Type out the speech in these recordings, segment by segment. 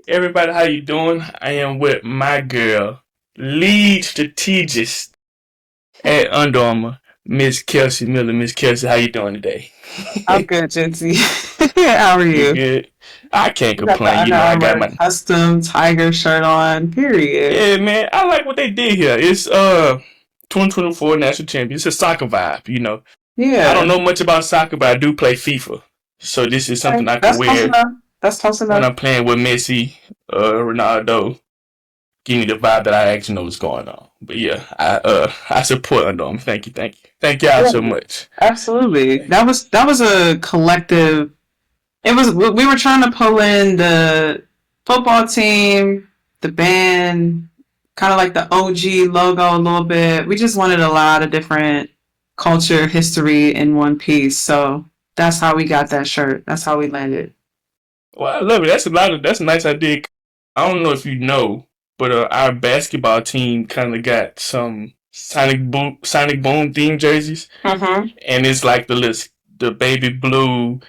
Everybody, how you doing? I am with my girl, lead strategist at Under Armour, Miss Kelsey Miller. Miss Kelsey, how you doing today? I'm good, Jensy. How are You you? good? I can't You got the complain. Under I got Armour my custom tiger shirt on, period. yeah, man. I like what they did here. It's 2024 national champion. It's a soccer vibe. I don't Yeah. know much about soccer, but I do play FIFA, so this is Okay. something I can That's close wear enough. That's close when enough. I'm playing with Messi, Ronaldo. Give me the vibe that I actually know what's going on. But yeah, I support Under Armour. Thank y'all Yeah, so much. absolutely. That was a collective. It was we were trying to pull in the football team, the band, kind of like the OG logo a little bit. We just wanted a lot of different culture, history in one piece. So that's how we got that shirt. That's how we landed. Well, I love it. That's a nice idea. I don't know if you know, but our basketball team kind of got some Sonic Boom themed jerseys, Mm-hmm. and it's like the baby blue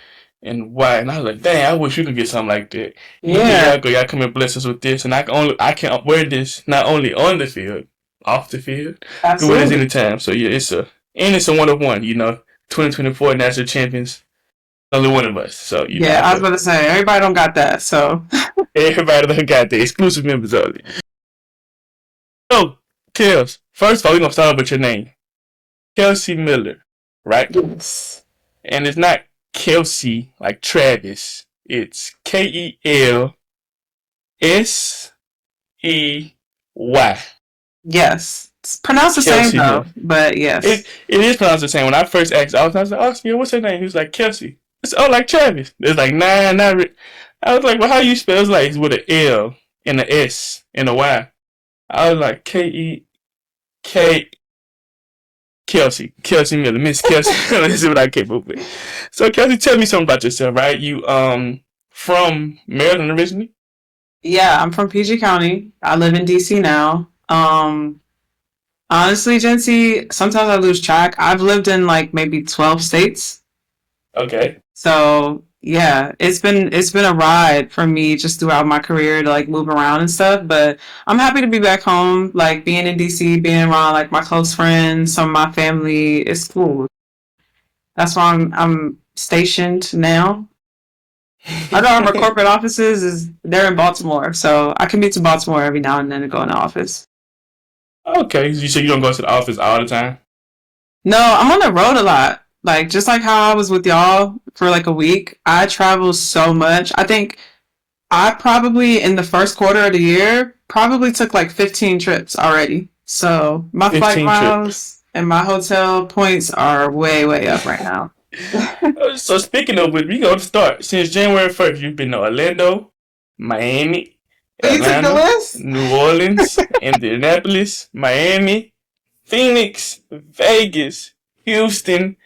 and white. And I was like, dang, I wish we could get something like that. And here Yeah, y'all go, y'all come and bless us with this, and I can wear this not only on the field, off the field. I can wear this absolutely. anytime. So yeah, it's a one of one. 2024 national champions. Only one of us. So Yeah, I I was feel about to say everybody don't got that. So everybody that got the exclusive members only. So, Kels, first of all, we're gonna start with your name, Kelsey Miller, right? yes, And it's not Kelsey like Travis. It's Kelsey. yes, it's pronounced the same Kelsey though, Miller. but yes, It is pronounced the same. When I first asked, I was like, "Oh, what's her name?" He was like, "Kelsey." It's like Travis. It's like nah, not. I was like, "Well, how you spell?" It's like it's with an L and an S and a Y. I was like K Kelsey Miller, Miss Kelsey Miller. This is what I came up with. So Kelsey, tell me something about yourself, right? You from Maryland originally? yeah, I'm from PG County. I live in DC now. Honestly, Jency, sometimes I lose track. I've lived in like maybe 12 states. Okay. So yeah, it's been a ride for me just throughout my career to like move around and stuff. But I'm happy to be back home, like being in DC, being around like my close friends, some of my family. It's cool. That's why I'm stationed now. I know our corporate offices is they're in Baltimore, so I commute to Baltimore every now and then to go in the office. Okay. So you don't go to the office all the time? No, I'm on the road a lot. Like just like how I was with y'all for like a week, I travel so much. I think I probably in the first quarter of the year probably took like 15 trips already. So my flight 15 trips. miles and my hotel points are way way up right now. So speaking of which, we go to start. Since January 1st, you've been to Orlando, Miami, You took the Atlanta, list? New Orleans, Indianapolis, Miami, Phoenix, Vegas, Houston,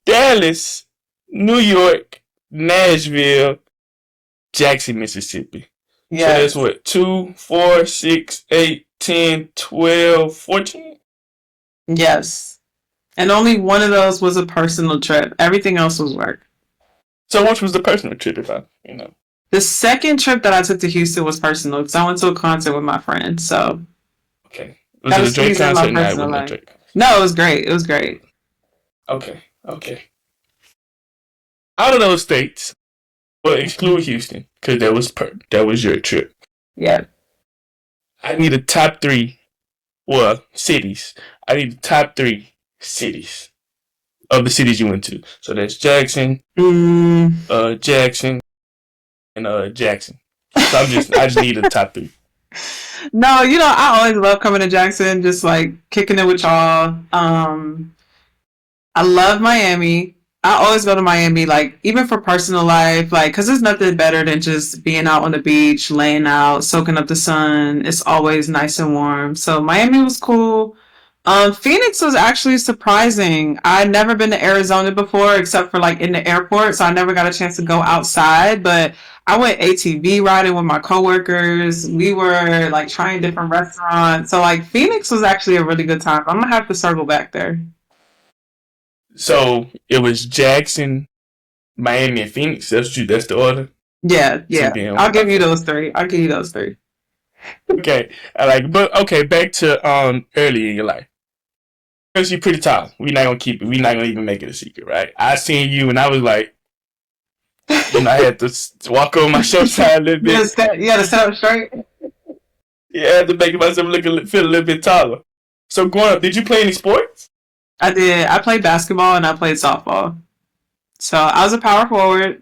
Dallas, New York, Nashville, Jackson, Mississippi. So that's Yes. what, 2, 4, 6, 8, 10, 12, 14? Yes. And only one of those was a personal trip. Everything else was work. So which was the personal trip if I. The second trip that I took to Houston was personal because I went to a concert with my friend. So Okay. Was got it to a Drake squeeze in my concert? No, it personal wasn't a life. Drake concert. No, it was great. It was great. Okay. Out of those states, but exclude Houston, because that was your trip. Yeah. I need a top three, well, cities. I need the top three cities of the cities you went to. So that's Mm, Jackson, and Jackson. So I just need a top three. no, I always love coming to Jackson, just like kicking it with y'all. I love Miami. I always go to Miami, like even for personal life, like because there's nothing better than just being out on the beach, laying out, soaking up the sun. It's always nice and warm. So Miami was cool. Phoenix was actually surprising. I'd never been to Arizona before, except for like in the airport, so I never got a chance to go outside. But I went ATV riding with my coworkers. We were like trying different restaurants. So like Phoenix was actually a really good time. I'm gonna have to circle back there. So it was Jackson, Miami, and Phoenix. That's the order. Yeah, So yeah. then, I'll give you okay, those three. I'll give you those three. okay, I like, but okay, back to early in your life. Because you're pretty tall. We're not gonna keep it. We're not gonna even make it a secret, right? I seen you, and I was like, I had to walk over my shoulder side a little bit. You gotta set up straight. Yeah, I had to make myself feel a little bit taller. So growing up, did you play any sports? I did. I played basketball and I played softball. So I was a power forward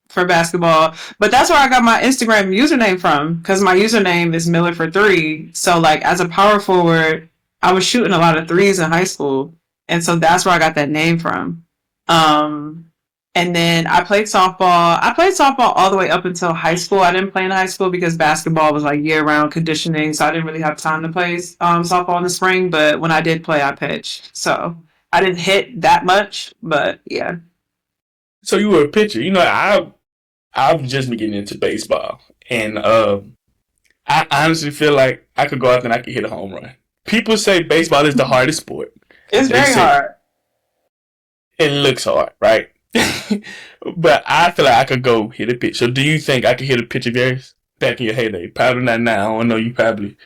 for basketball, but that's where I got my Instagram username from because my username is Miller for three. So like as a power forward, I was shooting a lot of threes in high school, and so that's where I got that name from. Um, and then I played softball. I played softball all the way up until high school. I didn't play in high school because basketball was like year round conditioning, so I didn't really have time to play softball in the spring. But when I did play, I pitched. So I didn't hit that much, but yeah. So you were a pitcher. I've just been getting into baseball, and I honestly feel like I could go out there and I could hit a home run. People say baseball is the hardest sport. It's They very say hard. it looks hard, right? But I feel like I could go hit a pitch. So do you think I could hit a pitch of yours back in your heyday? Probably not now. I don't know. You probably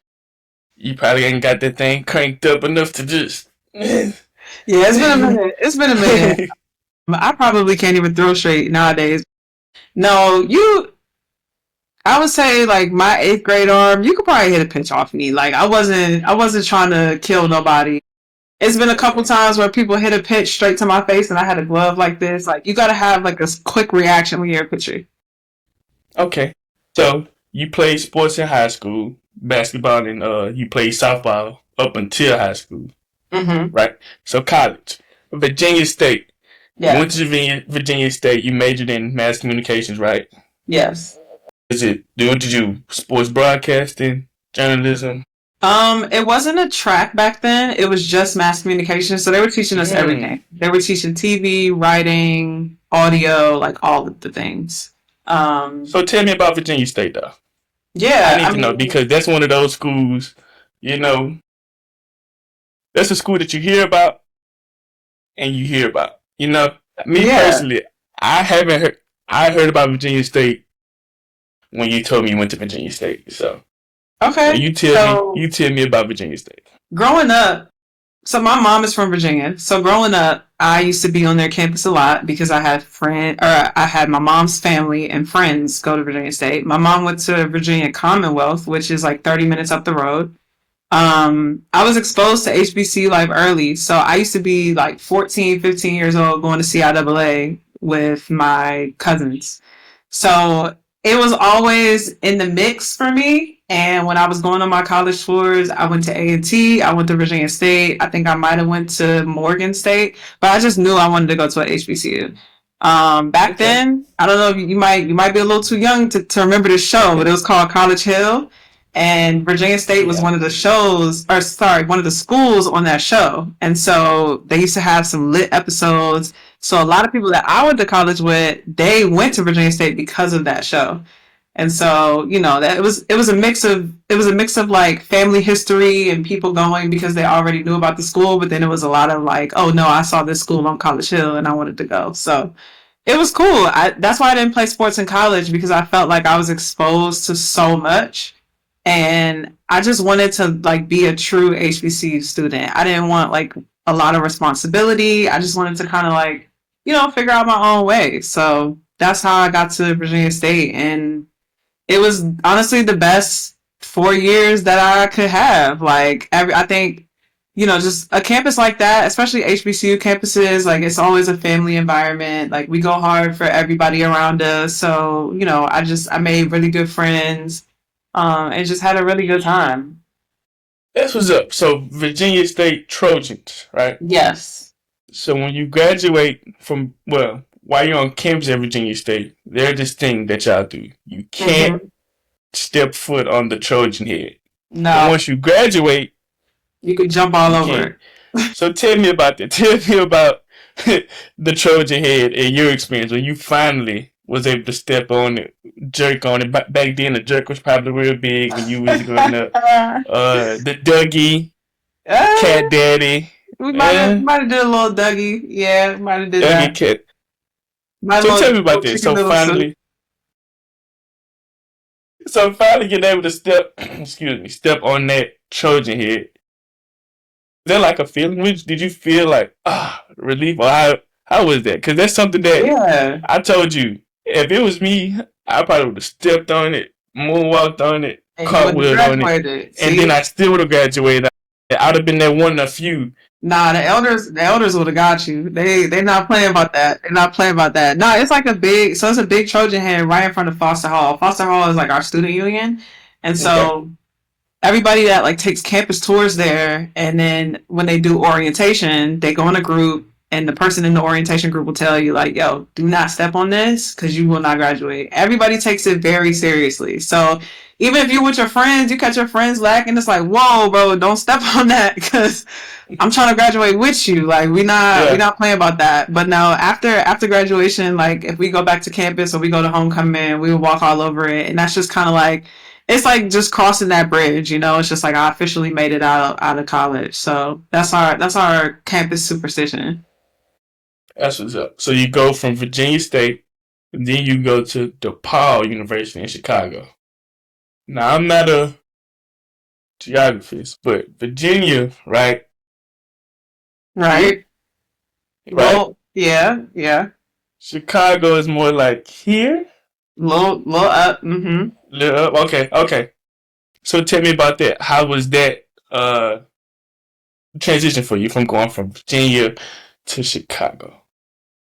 ain't got that thing cranked up enough to just. Yeah, it's been a minute. It's been a minute. I probably can't even throw straight nowadays. No, I would say like my eighth grade arm, you could probably hit a pitch off me. Like I wasn't trying to kill nobody. It's been a couple Okay. times where people hit a pitch straight to my face and I had a glove like this. Like you gotta have like a quick reaction when you're a pitcher. Okay. So you played sports in high school, basketball, and you played softball up until high school, Mm-hmm. right? So college, Virginia State. You Yeah. went to Virginia State. You majored in mass communications, right? Yes. What did you sports broadcasting, journalism? It wasn't a track back then. It was just mass communication. So they were teaching us Mm. everything. They were teaching TV, writing, audio, like all of the things. So tell me about Virginia State, though. I Yeah, need I to know mean, because that's one of those schools. You know, that's a school that you hear about and you hear about. Me yeah. personally, I haven't heard. I heard about Virginia State when you told me you went to Virginia State. So Okay. So you tell me about Virginia State. growing up, so my mom is from Virginia. So growing up, I used to be on their campus a lot because I had my mom's family and friends go to Virginia State. My mom went to Virginia Commonwealth, which is like 30 minutes up the road. I was exposed to HBCU life early. So I used to be like 14, 15 years old going to CIAA with my cousins. So it was always in the mix for me. And when I was going on my college tours, I went to A&T, I went to Virginia State. I think I might have went to Morgan State, but I just knew I wanted to go to an HBCU. Back Okay. then, I don't know if you might be a little too young to remember this show, but it was called College Hill. And Virginia State was Yeah. one of the shows, or sorry, one of the schools on that show. And so they used to have some lit episodes. So a lot of people that I went to college with, they went to Virginia State because of that show. And so, that it was a mix of like family history and people going because they already knew about the school, but then it was a lot of like, oh no, I saw this school on College Hill and I wanted to go. So it was cool. That's why I didn't play sports in college because I felt like I was exposed to so much and I just wanted to like be a true HBCU student. I didn't want like a lot of responsibility. I just wanted to kind of like, figure out my own way. So that's how I got to Virginia State and it was honestly the best 4 years that I could have. Like I think, just a campus like that, especially HBCU campuses, like it's always a family environment. Like we go hard for everybody around us. So, I made really good friends, and just had a really good time. That's what's up. So Virginia State Trojans, right? Yes. So when you graduate from while you're on campus at Virginia State, there's this thing that y'all do. You can't Hmm. step foot on the Trojan head. But No, once you graduate, you could jump all you over can. it. So tell me about that. Tell me about the Trojan head and your experience when you finally was able to step on it, jerk on it. Back then, the jerk was probably real big when you was growing up. The Dougie, Uh, Cat Daddy, we might have eh, might have did a little Dougie. Yeah, might have did Dougie that. Cat. My So tell me little about this. chicken So little soup. finally, So finally getting able to step, excuse me, step on that Trojan head. Is that like a feeling? Did you feel like relief, or how was that? Because that's something that Yeah. I told you. If it was me, I probably would have stepped on it, moonwalked on it, And you wouldn't have cartwheeled on it, graduated. and then I See? still would have graduated. I'd have been that one of a few. Nah, the elders would have got you. They not playing about that. They're not playing about that. No, it's like it's a big Trojan head right in front of Foster Hall. Foster Hall is like our student union. And Okay. so everybody that like takes campus tours there, and then when they do orientation, they go in a group, and the person in the orientation group will tell you like, yo, do not step on this because you will not graduate. Everybody takes it very seriously. So even if you're with your friends, you catch your friends lacking, it's like, whoa, bro, don't step on that because I'm trying to graduate with you. Like we Yeah. not playing about that. But no, after graduation, like if we go back to campus or we go to homecoming, we will walk all over it, and that's just kind of like it's like just crossing that bridge. It's just like I officially made it out of college. So that's our campus superstition. That's what's up. So you go from Virginia State, and then you go to DePaul University in Chicago. Now I'm not a geographist, but Virginia, right? Here, Right. right? Well, yeah, yeah. Chicago is more like here. Little up. Mm-hmm. Little up. Okay, okay. So tell me about that. How was that transition for you from going from Virginia to Chicago?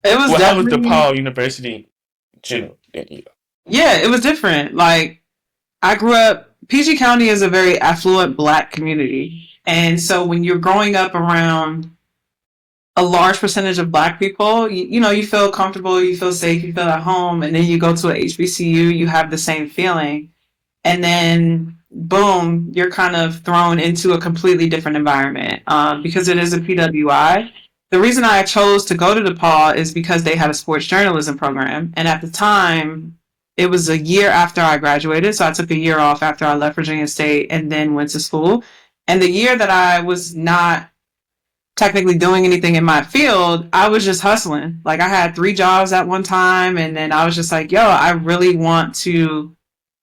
It was Well, how was definitely DePaul University in general? yeah. It was different. Like I grew up. PG County is a very affluent Black community, and so when you're growing up around a large percentage of Black people, you feel comfortable, you feel safe, you feel at home, and then you go to a HBCU, you have the same feeling, and then boom, you're kind of thrown into a completely different environment because it is a PWI. The reason I chose to go to DePaul is because they had a sports journalism program, and at the time, it was a year after I graduated, so I took a year off after I left Virginia State and then went to school. And the year that I was not technically doing anything in my field, I was just hustling. Like I had 3 jobs at one time, and then I was just like, yo, I really want to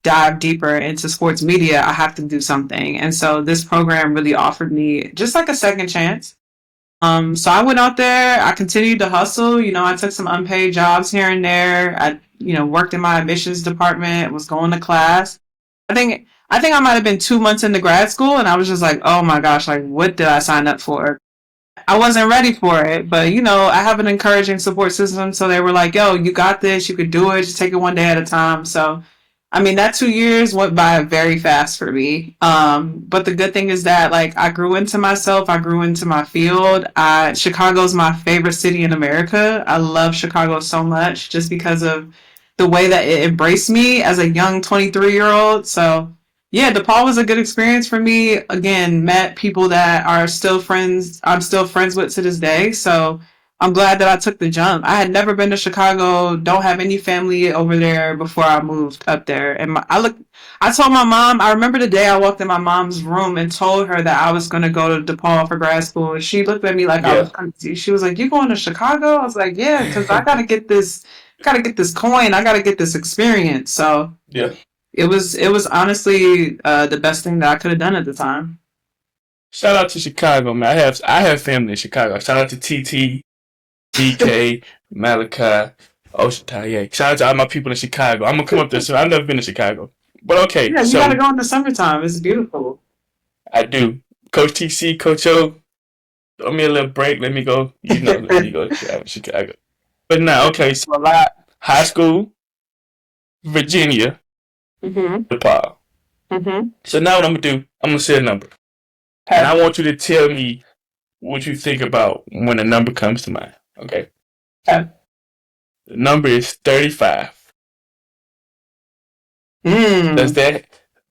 dive deeper into sports media. I have to do something. And so this program really offered me just like a second chance. So I went out there, I continued to hustle, I took some unpaid jobs here and there. I, worked in my admissions department, was going to class. I think I might have been 2 months into grad school, and I was just like, oh my gosh, like what did I sign up for? I wasn't ready for it, but I have an encouraging support system. So they were like, yo, you got this, you could do it, just take it one day at a time. So, I mean, that 2 years went by very fast for me. But the good thing is that, like, I grew into myself, I grew into my field. Chicago's my favorite city in America. I love Chicago so much just because of the way that it embraced me as a young 23-year-old. So, yeah, DePaul was a good experience for me. Again, met people that are still friends. I'm still friends with to this day. So I'm glad that I took the jump. I had never been to Chicago. Don't have any family over there before I moved up there. And I told my mom. I remember the day I walked in my mom's room and told her that I was going to go to DePaul for grad school. And she looked at me like I was Yeah. crazy. She was like, "You going to Chicago?" I was like, "Yeah, because I gotta get this. Gotta get this coin. I gotta get this experience." So Yeah. it was honestly the best thing that I could have done at the time. Shout out to Chicago, man. I have family in Chicago. Shout out to TT, DK, Malachi, Ocean. Yeah. Shout out to all my people in Chicago. I'm gonna come up there soon. I've never been to Chicago. But okay, Yeah, you gotta so go in the summertime. It's beautiful. I do. Coach TC, Coach O, throw me a little break. Let me go. Let me go to Chicago. But now, okay, so a lot high school, Virginia, Mhm. DePaul. Mhm. So now what I'm gonna do, I'm gonna say a number. And I want you to tell me what you think about when a number comes to mind. Okay. Okay. The number is 35. Does Mm. that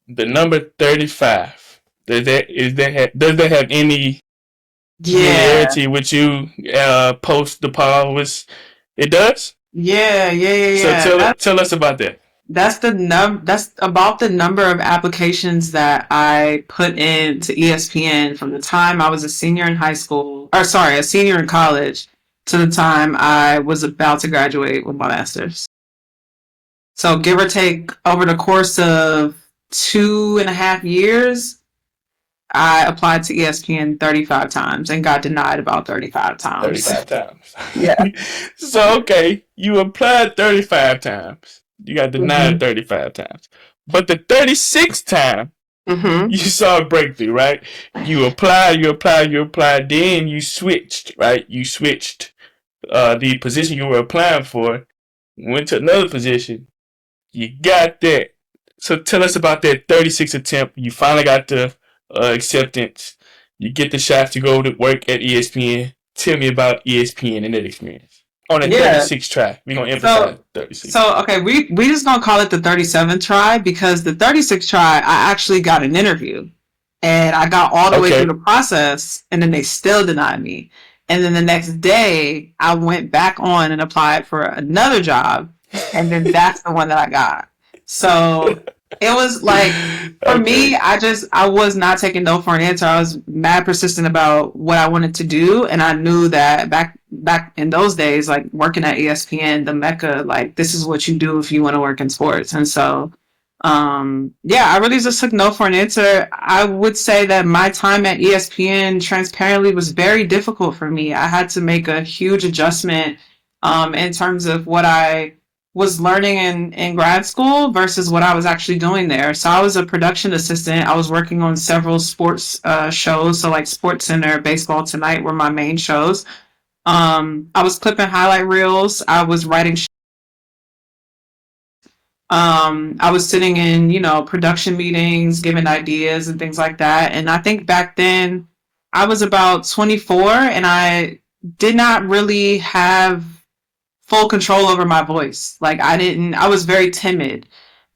the number 35? Does that have any Yeah. familiarity with you post the Paul was it does? Yeah. Yeah. Yeah. So Yeah. tell us about that. That's about the number of applications that I put into ESPN from the time I was a senior in high school, or sorry, a senior in college, to the time I was about to graduate with my master's. So give or take over the course of 2.5 years, I applied to ESPN 35 times and got denied about 35 times. 35 times. Yeah. So, okay, you applied 35 times. You got denied Mm-hmm. 35 times. But the 36th time, Mm-hmm. you saw a breakthrough, right? You applied, then you switched, right? You switched the position you were applying for, went to another position, you got that. So tell us about that 36th attempt. You finally got the acceptance. You get the shot to go to work at ESPN. Tell me about ESPN and that experience. On that Yeah. 36th try. We're going to emphasize So 36. so okay, we just gonna call it the 37th try because the 36th try I actually got an interview and I got all the way through Okay. the process and then they still denied me. And then the next day I went back on and applied for another job and then that's the one that I got. So it was like for me, Okay. I was not taking no for an answer. I was mad persistent about what I wanted to do, and I knew that back in those days, like working at ESPN, the mecca, like this is what you do if you want to work in sports. And so, yeah, I really just took no for an answer. I would say that my time at ESPN transparently was very difficult for me. I had to make a huge adjustment, in terms of what I was learning in grad school versus what I was actually doing there. So I was a production assistant. I was working on several sports shows. So like Sports Center, Baseball Tonight were my main shows. I was clipping highlight reels. I was writing. I was sitting in, production meetings, giving ideas and things like that. And I think back then I was about 24 and I did not really have full control over my voice. Like I was very timid.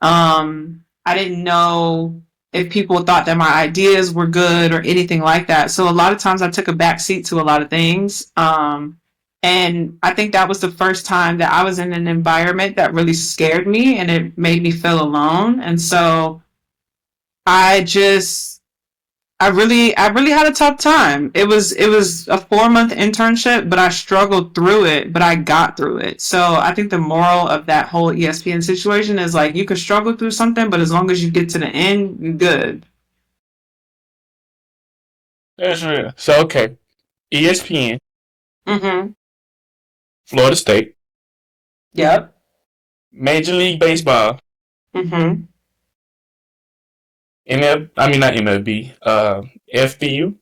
I didn't know if people thought that my ideas were good or anything like that. So a lot of times I took a back seat to a lot of things. And I think that was the first time that I was in an environment that really scared me and it made me feel alone. And so I just I really had a tough time. It was a 4 month internship, but I struggled through it, but I got through it. So I think the moral of that whole ESPN situation is like you can struggle through something, but as long as you get to the end, you're good. That's real. So, okay. ESPN, Mm-hmm. Florida State, Yep. Major League Baseball, Mm-hmm. I mean, not MLB, FBU,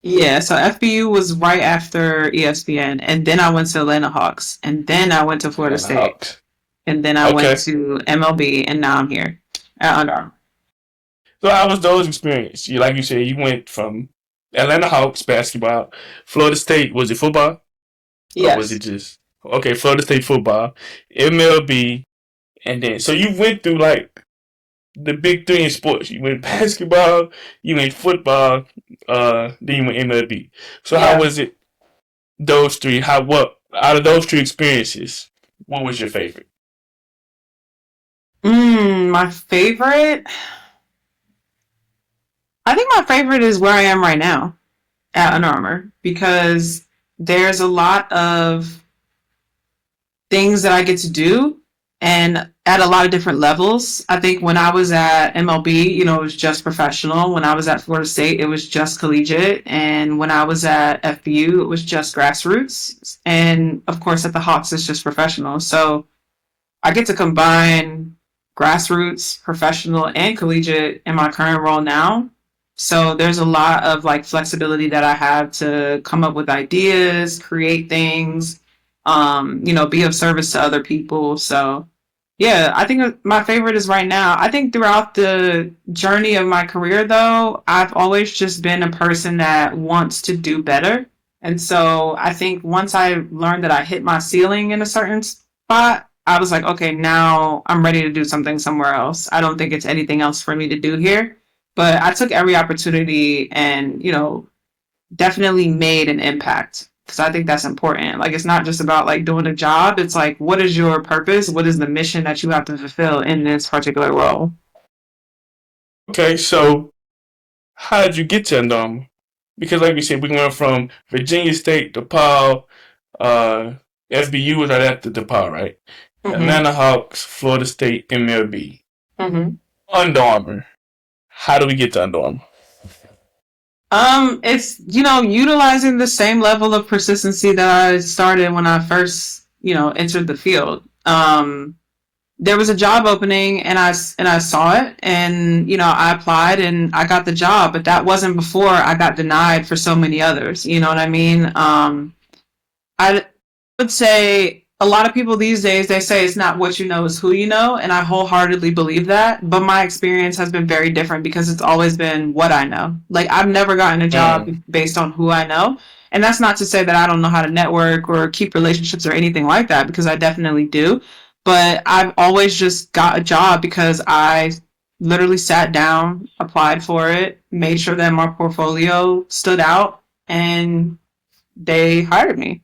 Yeah, so FBU was right after ESPN, and then I went to Atlanta Hawks, and then I went to Florida Atlanta State, Hawks. and then I went Okay. to MLB, and now I'm here at Under Armour. So how was those experiences? Like you said, you went from Atlanta Hawks basketball, Florida State, was it football? Or was it Yes. just okay, Florida State football, MLB, and then so you went through like the big three in sports. You went basketball, you went football, then you went MLB. So how Yeah. was it those three? How what out of those three experiences, what was your favorite? My favorite. I think my favorite is where I am right now at Under Armour because there's a lot of things that I get to do and at a lot of different levels. I think when I was at MLB, it was just professional. When I was at Florida State, it was just collegiate. And when I was at FBU, it was just grassroots. And of course, at the Hawks, it's just professional. So I get to combine grassroots, professional, and collegiate in my current role now. So there's a lot of like flexibility that I have to come up with ideas, create things, be of service to other people. So yeah, I think my favorite is right now. I think throughout the journey of my career though, I've always just been a person that wants to do better. And so I think once I learned that I hit my ceiling in a certain spot, I was like, okay, now I'm ready to do something somewhere else. I don't think it's anything else for me to do here. But I took every opportunity and, definitely made an impact because I think that's important. Like, it's not just about like doing a job. It's like, what is your purpose? What is the mission that you have to fulfill in this particular role? Okay, so how did you get to Andom? Because like you said, we went from Virginia State to Paul, uh, FBU was right after DePaul, right? Mm-hmm. Atlanta Hawks, Florida State, MLB. Mm-hmm. Under Armour. How do we get to Under Armour? It's, utilizing the same level of persistency that I started when I first, entered the field. There was a job opening and I saw it and, I applied and I got the job, but that wasn't before I got denied for so many others. You know what I mean? I would say a lot of people these days, they say it's not what you know, it's who you know. And I wholeheartedly believe that. But my experience has been very different because it's always been what I know. Like, I've never gotten a job based on who I know. And that's not to say that I don't know how to network or keep relationships or anything like that, because I definitely do. But I've always just got a job because I literally sat down, applied for it, made sure that my portfolio stood out, and they hired me.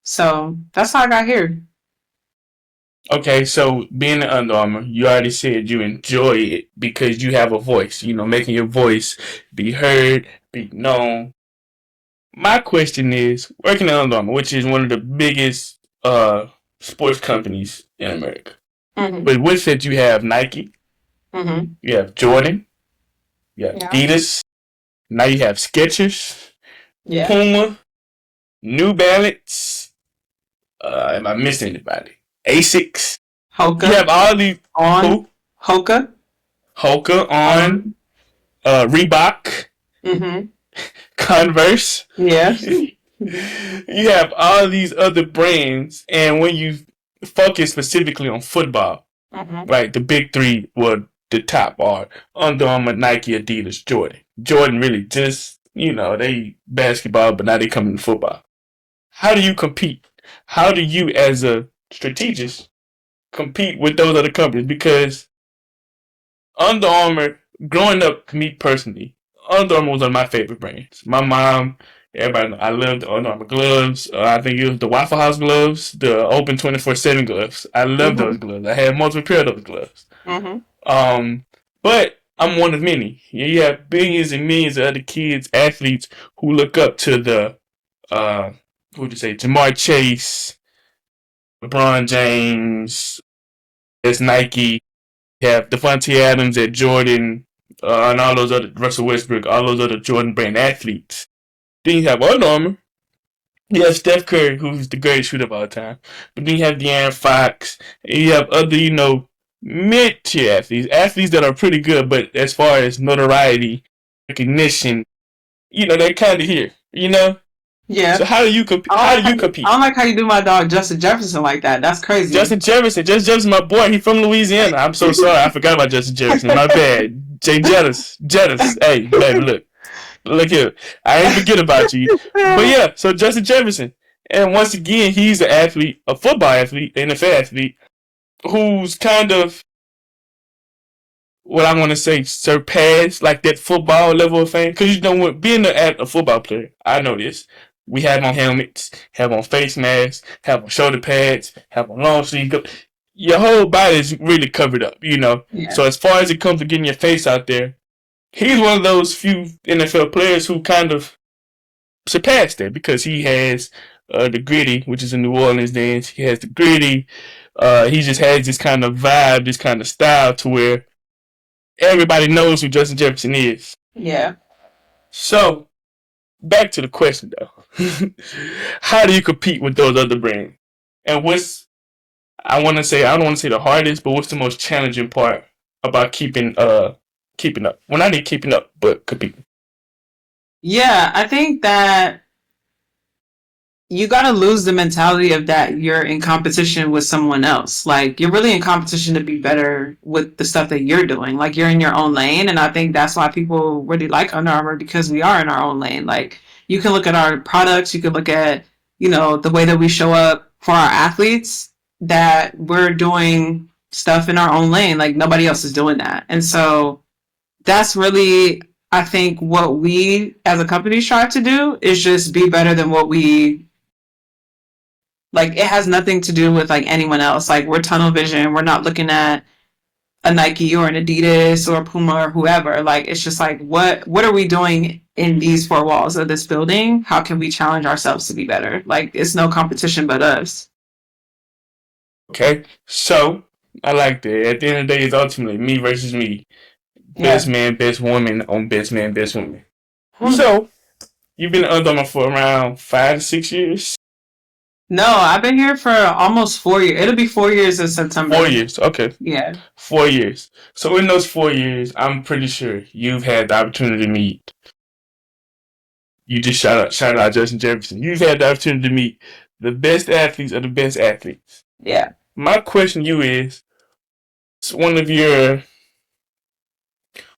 So that's how I got here. Okay, so being an Under Armour, you already said you enjoy it because you have a voice, making your voice be heard, be known. My question is, working at Under Armour, which is one of the biggest sports companies in America, Mm-hmm. but with it you have Nike, Mm-hmm. you have Jordan, you have Yeah. Adidas, now you have Skechers, Yeah. Puma, New Balance. Am I missing anybody? Asics. Hoka. You have all these. On. Who? Hoka. Hoka on. Reebok. Mm-hmm. Converse. Yeah. You have all these other brands, and when you focus specifically on football, right, the big three were the top are Under Armour, Nike, Adidas, Jordan. Jordan really just, they basketball, but now they come in football. How do you compete? How do you, as a strategist, compete with those other companies? Because Under Armour, growing up, me personally, Under Armour was one of my favorite brands. My mom, everybody know, I loved the Under Armour gloves. I think it was the Waffle House gloves, the Open 24/7 gloves. I love those gloves. I had multiple pair of those gloves. But I'm one of many. You have billions and millions of other kids, athletes who look up to the, who would you say, Jamar Chase, LeBron James, there's Nike, you have Devontae Adams at Jordan, and all those other, Russell Westbrook, all those other Jordan brand athletes. Then you have Under Armour. You have Steph Curry, who's the greatest shooter of all time. But then you have De'Aaron Fox. And you have other, mid-tier athletes that are pretty good, but as far as notoriety, recognition, they're kind of here, Yeah. So how do you compete? I don't like how you do my dog Justin Jefferson like that. That's crazy. Justin Jefferson, my boy. He from Louisiana. I'm so sorry. I forgot about Justin Jefferson. My bad. Jay Jettis. Hey, baby, look here. I ain't forget about you. But yeah, so Justin Jefferson. And once again, he's an athlete, a football athlete, NFL athlete, who's kind of, what I want to say, surpassed like that football level of fame. Because being a football player, I know this. We have on helmets, have on face masks, have on shoulder pads, have on long sleeve. Your whole body is really covered up, Yeah. So as far as it comes to getting your face out there, he's one of those few NFL players who kind of surpassed that because he has the gritty, which is a New Orleans dance. He has the gritty. He just has this kind of vibe, this kind of style to where everybody knows who Justin Jefferson is. Yeah. So, back to the question though. How do you compete with those other brands? And I don't want to say the hardest, but what's the most challenging part about keeping up? Well, not even keeping up, but competing. Yeah, I think that you got to lose the mentality of that you're in competition with someone else. Like, you're really in competition to be better with the stuff that you're doing. Like, you're in your own lane. And I think that's why people really like Under Armour, because we are in our own lane. Like, you can look at our products, you can look at, the way that we show up for our athletes, that we're doing stuff in our own lane. Like, nobody else is doing that. And so that's really, I think, what we as a company strive to do is just be better than what we. Like, it has nothing to do with like anyone else. Like, we're tunnel vision. We're not looking at a Nike or an Adidas or a Puma or whoever. Like, it's just like, what are we doing in these four walls of this building? How can we challenge ourselves to be better? Like, it's no competition but us. Okay, so I like that. At the end of the day, it's ultimately me versus me. Best Yeah. man, best woman on best man, best woman. So you've been under Armour for around 5 to 6 years. No, I've been here for almost 4 years. It'll be 4 years in 4 September. years. Okay, Yeah. 4 years. So in those 4 years, I'm pretty sure you've had the opportunity to meet. You just shout out Justin Jefferson. You've had the opportunity to meet the best athletes of the best athletes. Yeah. My question to you is, one of your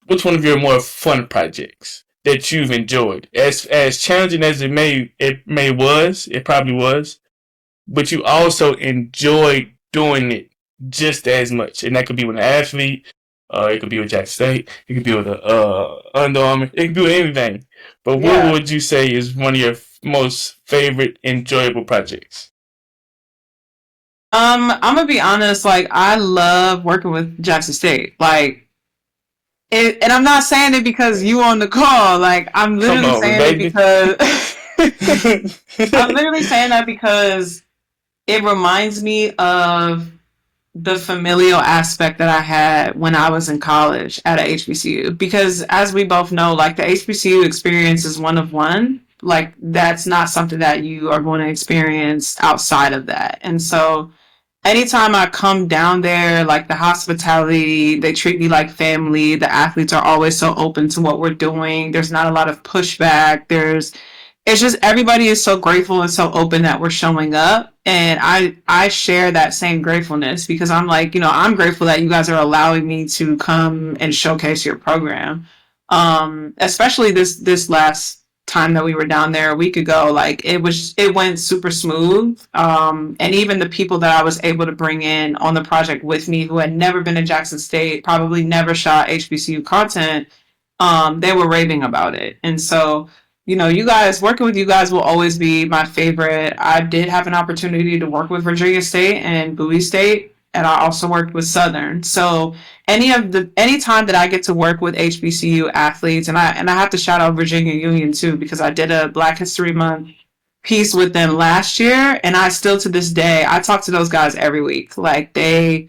what's one of your more fun projects that you've enjoyed? As challenging as it probably was, but you also enjoyed doing it just as much. And that could be with an athlete, it could be with Jack State, it could be with a Under Armour, it could be with anything. But what Yeah. would you say is one of your most favorite enjoyable projects? I'm gonna be honest. Like, I love working with Jackson State. Like, and I'm not saying it because you on the call. Like, I'm Come literally on, saying it baby. because I'm literally saying that because it reminds me of the familial aspect that I had when I was in college at a HBCU. Because as we both know, like, the HBCU experience is one of one. Like, that's not something that you are going to experience outside of that. And so anytime I come down there, like, the hospitality, they treat me like family. The athletes are always so open to what we're doing. There's not a lot of pushback. It's just everybody is so grateful and so open that we're showing up, and I share that same gratefulness because I'm like, I'm grateful that you guys are allowing me to come and showcase your program. Especially this last time that we were down there a week ago, like, it went super smooth. And even the people that I was able to bring in on the project with me who had never been to Jackson State, probably never shot HBCU content, they were raving about it. And so, you guys, working with you guys will always be my favorite. I did have an opportunity to work with Virginia State and Bowie State, and I also worked with Southern. So any time that I get to work with HBCU athletes, and I have to shout out Virginia Union too, because I did a Black History Month piece with them last year, and I still to this day I talk to those guys every week. Like, they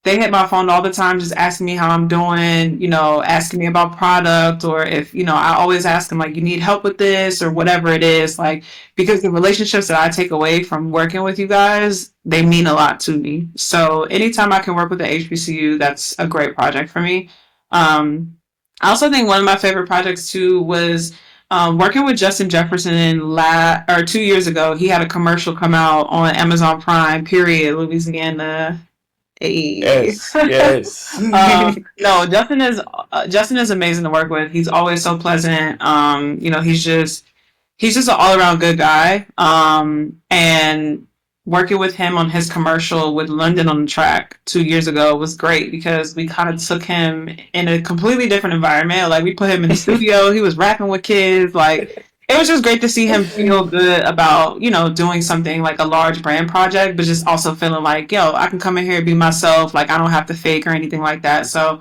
hit my phone all the time, just asking me how I'm doing, asking me about product, or if, I always ask them, like, you need help with this or whatever it is, like, because the relationships that I take away from working with you guys, they mean a lot to me. So anytime I can work with the HBCU, that's a great project for me. I also think one of my favorite projects too was working with Justin Jefferson 2 years ago. He had a commercial come out on Amazon Prime, period, Louisiana. Hey. Yes, yes. No, Justin is amazing to work with. He's always so pleasant. He's just an all around good guy. And working with him on his commercial with London on the Track 2 years ago was great because we kind of took him in a completely different environment. Like, we put him in the studio. He was rapping with kids. Like, it was just great to see him feel good about, doing something like a large brand project, but just also feeling like, yo, I can come in here and be myself. Like, I don't have to fake or anything like that. So,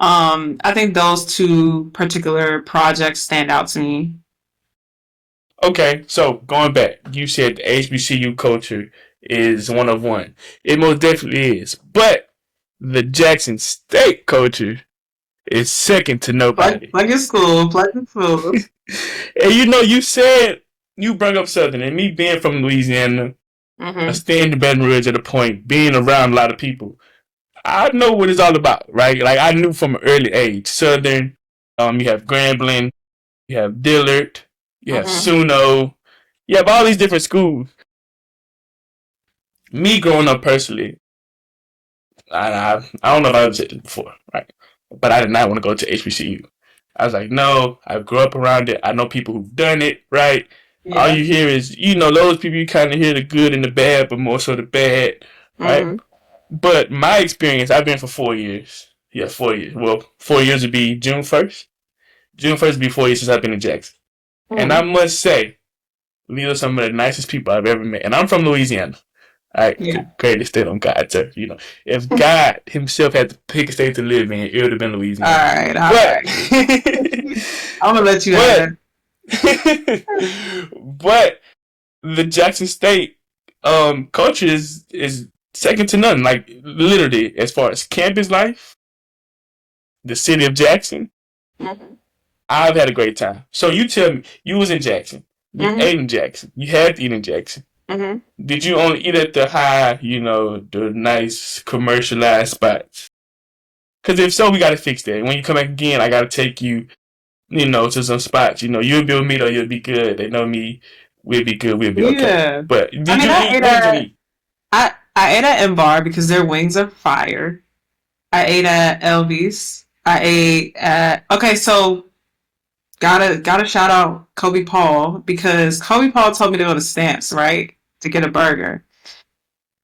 I think those two particular projects stand out to me. Okay, so going back, you said the HBCU culture is one of one. It most definitely is. But the Jackson State culture is second to nobody. Plug your school, plug your school. And you said you brought up Southern, and me being from Louisiana, staying in Baton Rouge at a point, being around a lot of people, I know what it's all about, right? Like, I knew from an early age. Southern, you have Grambling, you have Dillard, you have Suno, you have all these different schools. Me growing up personally, I don't know if I've said this before, right? But I did not want to go to HBCU. I was like, no, I grew up around it. I know people who've done it, right? Yeah. All you hear is, those people, you kind of hear the good and the bad, but more so the bad, right? But my experience, I've been for 4 years. Yeah, 4 years. Well, 4 years would be June 1st. June 1st would be 4 years since I've been in Jackson. And I must say, these are some of the nicest people I've ever met. And I'm from Louisiana. Greatest state on God's earth. If God himself had to pick a state to live in, it would have been Louisiana. All right. I'm gonna let you have it. But the Jackson State culture is second to none. Like literally, as far as campus life, the city of Jackson, Mm-hmm. I've had a great time. So you tell me, you was in Jackson, you Mm-hmm. ate in Jackson, you had to eat in Jackson. Mm-hmm. Did you only eat at the high, the nice commercialized spots? Because if so, we got to fix that. When you come back again, I got to take you, to some spots. You'll be with me though. You'll be good. They know me. We'll be good. We'll be okay. Yeah. But I did mean, you I eat? ate What did you at eat? I ate at M-Bar because their wings are fire. I ate at Elvis. I ate at okay, so gotta shout out Kobe Paul because Kobe Paul told me to go to Stamps, right? To get a burger.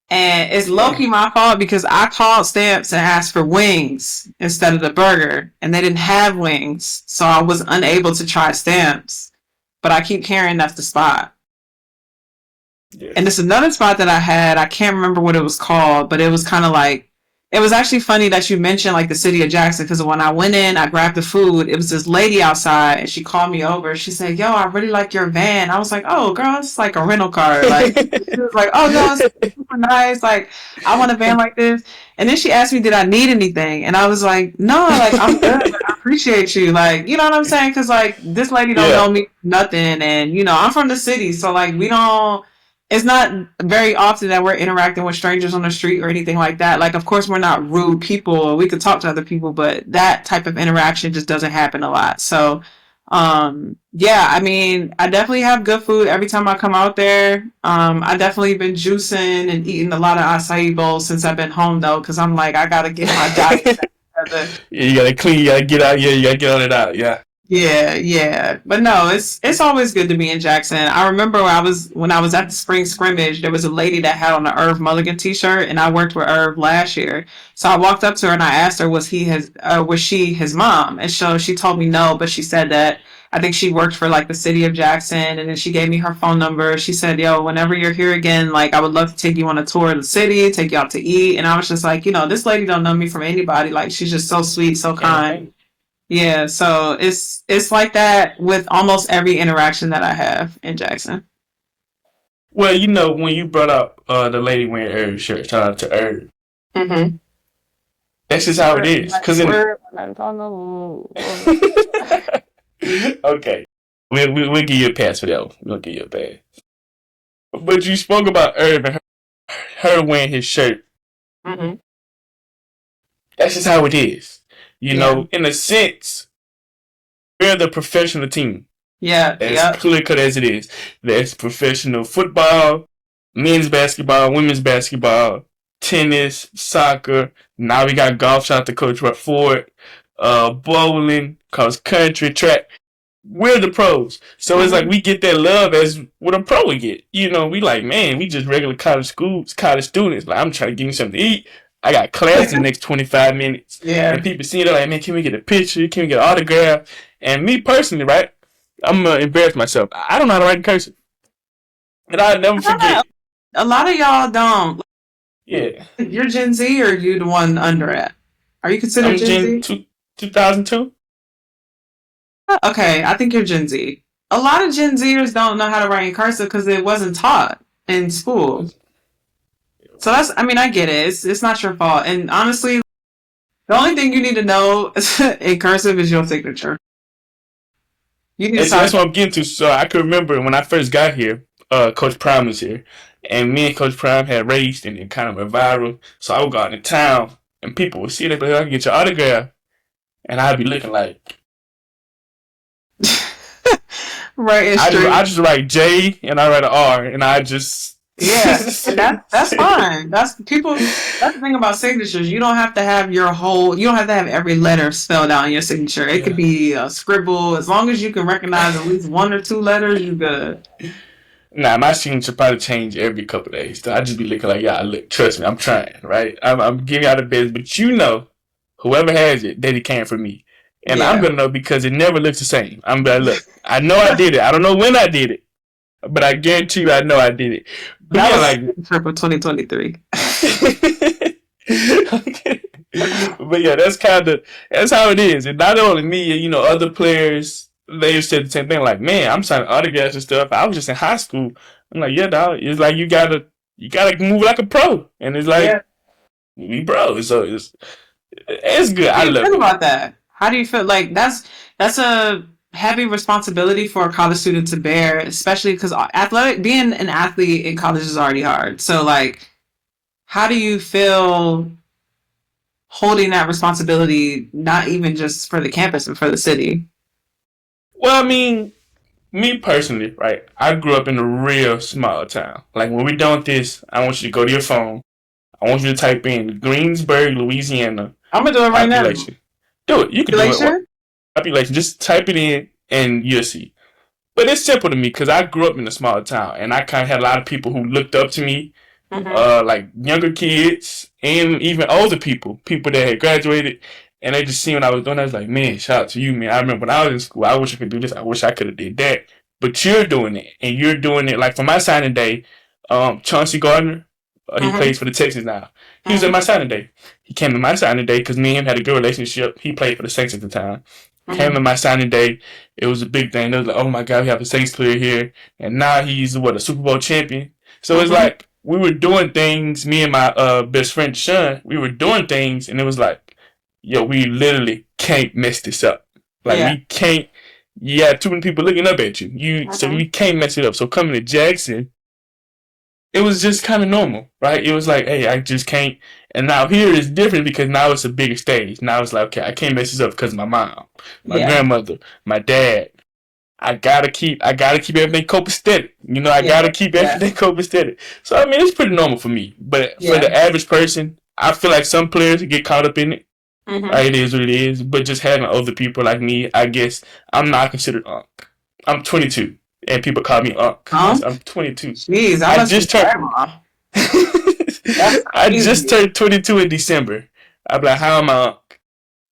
And it's low Yeah. key my fault because I called Stamps and asked for wings instead of the burger, and they didn't have wings, so I was unable to try Stamps. But I keep hearing that's the spot. And Yes. it's another spot that I had. I can't remember what it was called, but it was kind of like it was actually funny that you mentioned like the city of Jackson because when I went in, I grabbed the food. It was this lady outside, and she called me over. She said, "Yo, I really like your van." I was like, "Oh, girl, it's like a rental car." Like she was like, "Oh no, it's super nice. Like I want a van like this." And then she asked me, "Did I need anything?" And I was like, "No, like I'm good. Like, I appreciate you. Like you know what I'm saying? Because like this lady don't Yeah. know me nothing, and I'm from the city, so like we don't." It's not very often that we're interacting with strangers on the street or anything like that. Like, of course, we're not rude people. We could talk to other people, but that type of interaction just doesn't happen a lot. So, yeah, I mean, I definitely have good food every time I come out there. I definitely been juicing and eating a lot of acai bowls since I've been home though, because I'm like, I gotta get my diet together. Yeah, you gotta clean. You gotta get out. Yeah, you gotta get all it out. Yeah. Yeah, yeah. But no, it's always good to be in Jackson. I remember when I was at the spring scrimmage, there was a lady that had on an Irv Mulligan t-shirt and I worked with Irv last year. So I walked up to her and I asked her was she his mom? And so she told me no, but she said that I think she worked for like the city of Jackson and then she gave me her phone number. She said, "Yo, whenever you're here again, like I would love to take you on a tour of the city, take you out to eat." And I was just like, this lady don't know me from anybody. Like she's just so sweet, so Yeah. kind. Yeah, so it's like that with almost every interaction that I have in Jackson. Well, when you brought up the lady wearing Herb shirt, shout out to Herb. Mm-hmm. That's just how it is. Cause in okay, we'll give you a pass for that one. We'll give you a pass. But you spoke about Herb and her wearing his shirt. Mm-hmm. That's just how it is. Yeah. In a sense, we're the professional team. Yeah. As Yeah. clear cut as it is. There's professional football, men's basketball, women's basketball, tennis, soccer. Now we got golf. Shout out to Coach Ford. Bowling, cross country, track. We're the pros. So it's like Mm-hmm. we get that love as what a pro would get. We like, man, we just regular college students. Like, I'm trying to give me something to eat. I got class in the next 25 minutes. Yeah. And people see it, like, man, can we get a picture? Can we get an autograph? And me personally, right? I'm going to embarrass myself. I don't know how to write in cursive. And I'll never forget. A lot of y'all don't. Yeah. You're Gen Z or you the one under it? Are you considered I'm Gen Gen Z? 2002. Okay, I think you're Gen Z. A lot of Gen Zers don't know how to write in cursive because it wasn't taught in school. So I mean, I get it. It's not your fault. And honestly, the only thing you need to know in cursive is your signature. You need to And so sign. that's what I'm getting to. So I can remember when I first got here, Coach Prime was here. And me and Coach Prime had raced and it kind of went viral. So I would go out in town and people would see it, but I can get your autograph. And I'd be looking like, Right, it's I true. just write J and I write an R and I just. Yeah, and that's fine. That's people. That's the thing about signatures. You don't have to have your whole. You don't have to have every letter spelled out in your signature. It could Yeah. be a scribble. As long as you can recognize at least one or two letters, you good. Nah, my signature probably change every couple of days. So I just be looking like, yeah, look, trust me, I'm trying, right? I'm giving out the best, but whoever has it, that it came from me. And I'm Yeah. gonna know because it never looks the same. I'm gonna look. I know I did it. I don't know when I did it, but I guarantee you, I know I did it. But That yeah, was like, trip of 2023. okay. But yeah, that's how it is. And not only me, other players they said the same thing. Like, man, I'm signing autographs and stuff. I was just in high school. I'm like, yeah, dog. It's like you gotta. you gotta move like a pro, and it's Yeah. like we bros, so it's good. How I do you love feel it. about that? How do you feel like that's a heavy responsibility for a college student to bear, especially because athletic being an athlete in college is already hard. So like, how do you feel holding that responsibility, not even just for the campus but for the city? Well, I mean, me personally, right? I grew up in a real small town. Like when we're done with this, I want you to go to your phone. I want you to type in Greensburg, Louisiana I'm gonna do it right now. population. Do it. You can do it. What Population? population? Just type it in and you'll see. But it's simple to me because I grew up in a small town and I kind of had a lot of people who looked up to me, Mm-hmm. like younger kids and even older people, people that had graduated, and they just seen what I was doing. I was like, man, shout out to you, man. I remember when I was in school, I wish I could do this. I wish I could have did that. But you're doing it, and you're doing it. Like for my signing day, Chauncey Gardner, he Mm-hmm. plays for the Texans now. He was at Mm-hmm. my signing day. He came to my signing day because me and him had a good relationship. He played for the Saints at the time. Came Mm-hmm. to my signing day. It was a big thing. They was like, oh my God, we have a Saints player here. And now he's, what, a Super Bowl champion. So it's Mm-hmm. like, we were doing things, me and my best friend, Sean, we were doing things, and it was like, yo, we literally can't mess this up. Like, Yeah. we can't, you got too many people looking up at you. So Mm-hmm. we can't mess it up. So coming to Jackson, it was just kind of normal, right? It was like, hey, I just can't. And now here it's different because now it's a bigger stage. Now it's like, okay, I can't mess this up because of my mom, my Yeah. grandmother, my dad. I gotta keep everything copacetic. I Yeah. gotta keep Yeah. everything copacetic. So I mean, it's pretty normal for me. But for Yeah. the average person, I feel like some players get caught up in it. Mm-hmm. Right? It is what it is. But just having older people like me, I guess I'm not considered unk. I'm 22, and people call me unk. I'm 22. Jeez, I I must be just turned. grandma. That's I just crazy. turned 22 in December. I'm like, how am I?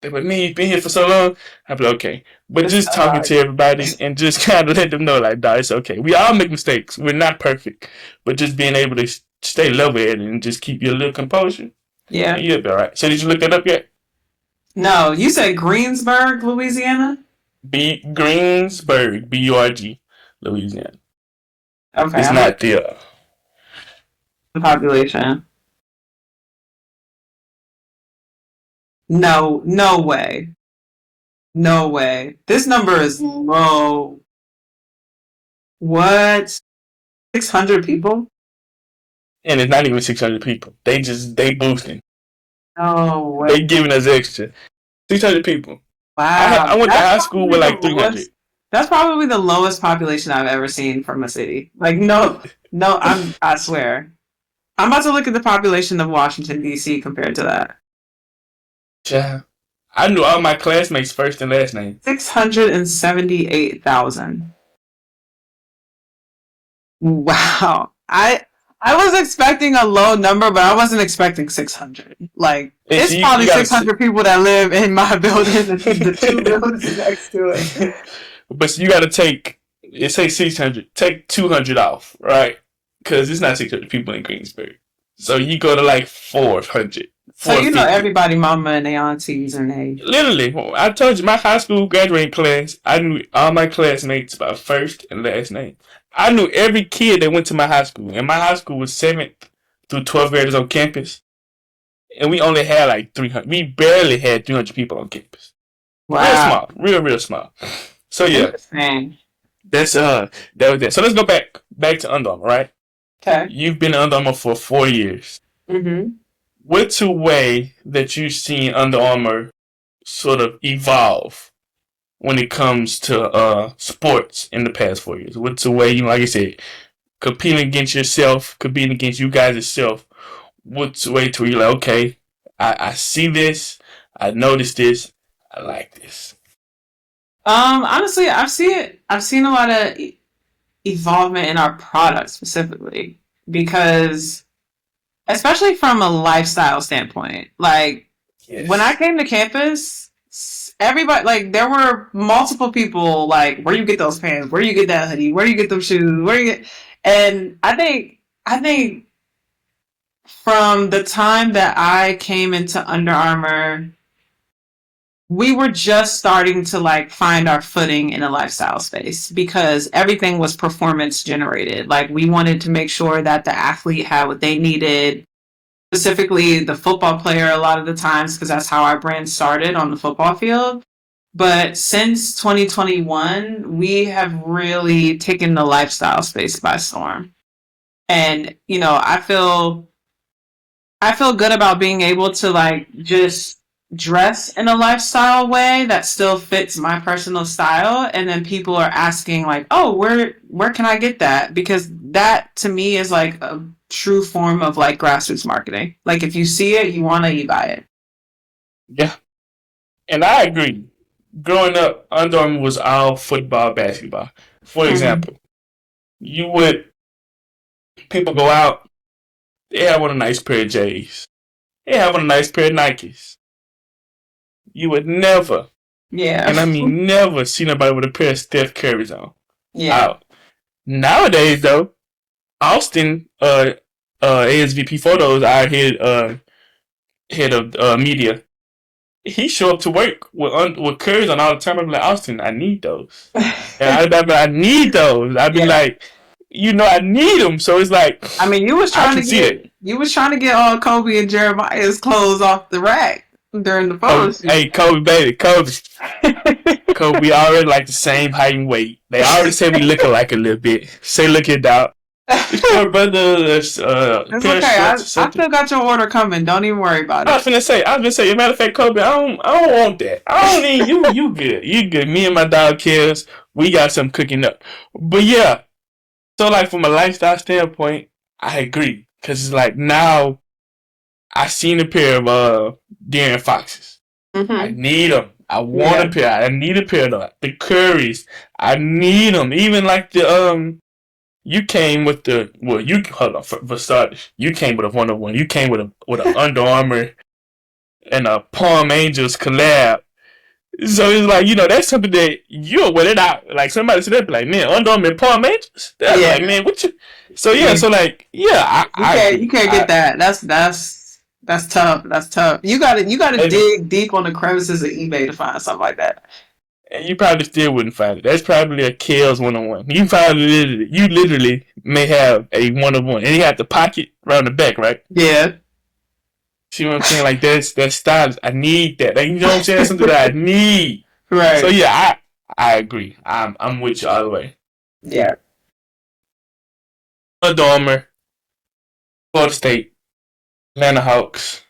They like, man, you've been here for so long. I'm like, okay. But It's just talking to everybody and just kind of let them know, like, nah, it's okay. We all make mistakes. We're not perfect. But just being able to stay level-headed and just keep your little composure, yeah. and you'll be all right. So did you look that up yet? No, you said Greensburg, Louisiana? Greensburg, B-U-R-G, Louisiana. Okay, It's I'm not looking the, at the population. No, no way. No way. This number is low. What? 600 people? and it's not even 600 people. They boosting. No way. They giving us extra. 600 people. I Wow. went to That's high school probably with the like 300. lowest. That's probably the lowest population I've ever seen from a city. Like, no, no, I swear. I'm about to look at the population of Washington, D.C. compared to that. Yeah. I knew all my classmates' first and last name. 678,000. Wow. I was expecting a low number, but I wasn't expecting 600. Like, And it's see, probably you gotta 600 people that live in my building and the two buildings next to it. but you gotta take, it say 600, take 200 off, right? Because it's not 600 people in Greensburg. So you go to like 400, So, 450. everybody, mama and their aunties and they. Literally, I told you, my high school graduating class, I knew all my classmates by first and last name. I knew every kid that went to my high school. And my high school was 7th through 12th graders on campus. And we only had like 300. We barely had 300 people on campus. Real Wow. small. Real small. So yeah, Interesting. that's that was that. So let's go back to Under Armour, right? Okay. You've been at Under Armour for 4 years. Mm-hmm. What's a way that you've seen Under Armour sort of evolve when it comes to sports in the past 4 years? What's a way, like I said, competing against yourself, competing against you guys yourself? What's a way to where you're like, okay, I see this, I noticed this, I like this. Honestly, I've seen a lot of evolvement in our product specifically because, especially from a lifestyle standpoint, like when I Yes. came to campus, everybody, like, there were multiple people like, where you get those pants, where you get that hoodie, where you get those shoes, where you get, and I think from the time that I came into Under Armour, we were just starting to like find our footing in a lifestyle space because everything was performance generated. Like we wanted to make sure that the athlete had what they needed, specifically the football player a lot of the times, because that's how our brand started on the football field. But since 2021, we have really taken the lifestyle space by storm. And, you know, I feel good about being able to like just dress in a lifestyle way that still fits my personal style, and then people are asking like, "Oh, where can I get that?" Because that to me is like a true form of like grassroots marketing. Like if you see it, you want to you buy it. Yeah, and I agree. Growing up, Under Armour was all football, basketball. For Mm-hmm. example, you would people go out, they have on a nice pair of J's, they have on a nice pair of Nikes. You would never, Yeah. and I mean never, see nobody with a pair of Steph Curry's on Yeah. out. Nowadays, though, Austin, ASVP Photos, our head of media, he show up to work with curves on all the time. I'm like, Austin, I need those. And I need those. I'd be Yeah. like, I need them. So it's like, I mean, I can see it. you was trying to get all Kobe and Jeremiah's clothes off the rack during the photo Kobe, shoot. hey, Kobe, baby, Kobe, we already like the same height and weight. They already say we look alike a little bit. Say, look at dog. It's your brother's It's pair of okay. shorts or I something. still got your order coming. Don't even worry about it. I was gonna say, as a matter of fact, Kobe, I don't want that. I don't need you. You good. You good. Me and my dog Kels, we got some cooking up. But yeah, so like from a lifestyle standpoint, I agree. Cause it's like now I seen a pair of Darren Foxes. I Mm-hmm. need them. I want Yeah. a pair. I need a pair of them. The Currys. I need them. Even like the you came with the you hold on for starters. You came with a one of one. You came with a Under Armour and a Palm Angels collab. So it's like, that's something that you'll wear it out. Like somebody said that, be like, man, Under Armour and Palm Angels? They'll be Yeah. like, man, what you? So yeah, Yeah. so like, yeah, I You agree. can't get that. That's tough. That's tough. You gotta And, dig deep on the crevices of eBay to find something like that. and you probably still wouldn't find it. That's probably a Kels one on one. You literally may have a one on one, and you have the pocket around the back, right? Yeah. See what I'm saying? Like that's style. I need that. Like, you know what I'm saying? That's something that I need. So Right. yeah, I agree. I'm with you all the way. Yeah. Under Armour, Florida State, Atlanta Hawks,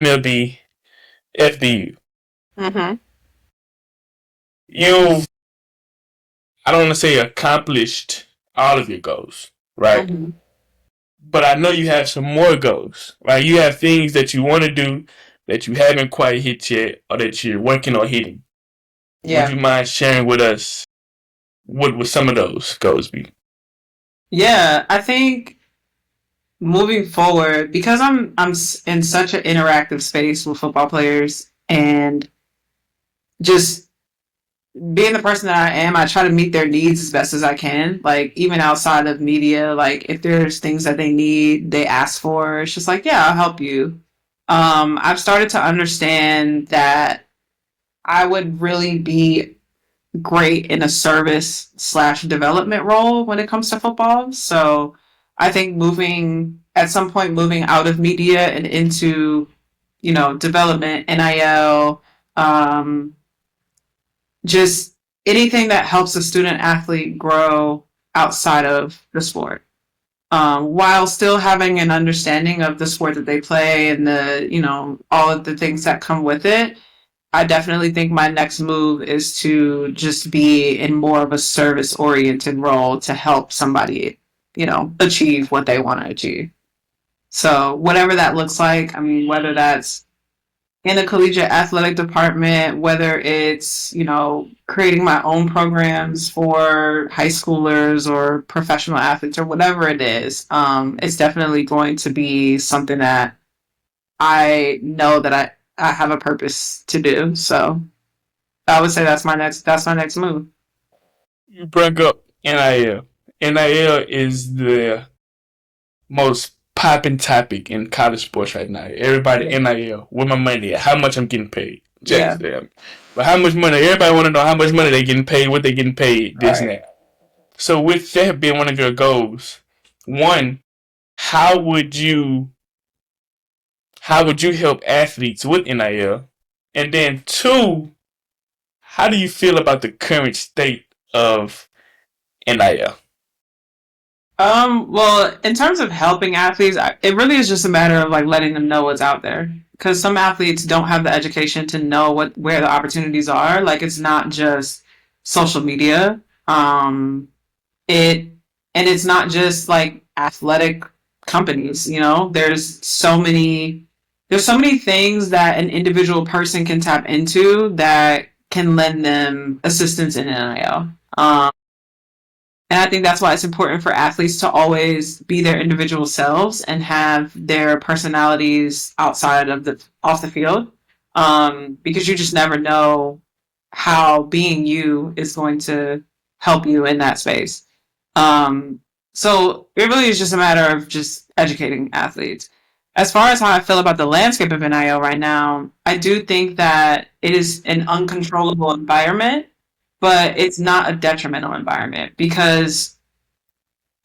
MLB, FBU. Mm-hmm. You've, I don't want to say accomplished all of your goals, right? Mm-hmm. But I know you have some more goals, right? You have things that you want to do that you haven't quite hit yet, or that you're working on hitting. Would Yeah. you mind sharing with us what would some of those goals be? Yeah. I think moving forward, because in such an interactive space with football players, and just being the person that I am, I try to meet their needs as best as I can. Like even outside of media, like if there's things that they need, they ask for, it's just like, yeah, I'll help you. I've started to understand that I would really be great in a service slash development role when it comes to football. So I think at some point moving out of media and into, development, NIL, um, just anything that helps a student athlete grow outside of the sport, while still having an understanding of the sport that they play and all of the things that come with it. I definitely think my next move is to just be in more of a service oriented role to help somebody, achieve what they want to achieve. So whatever that looks like, I mean, whether that's in a collegiate athletic department, whether it's, creating my own programs for high schoolers or professional athletes or whatever it is, it's definitely going to be something that I know that I have a purpose to do. So I would say that's my next move. You bring up NIL. NIL is the most popping topic in college sports right now. Everybody Yeah. NIL. Where my money at? How much I'm getting paid? checks Yeah. them. But how much money? Everybody want to know how much money they getting paid, what they getting paid, this and Right. that. So with that being one of your goals, one, how would you how would you help athletes with NIL? And then two, how do you feel about the current state of NIL? Well, in terms of helping athletes, it really is just a matter of like letting them know what's out there. Because some athletes don't have the education to know where the opportunities are. Like it's not just social media. It and it's not just like athletic companies. You know, there's so many things that an individual person can tap into that can lend them assistance in NIL. And I think that's why it's important for athletes to always be their individual selves and have their personalities outside of the off the field. Because you just never know how being you is going to help you in that space. Um, so it really is just a matter of just educating athletes. As far as how I feel about the landscape of NIL right now, I do think that it is an uncontrollable environment, but it's not a detrimental environment because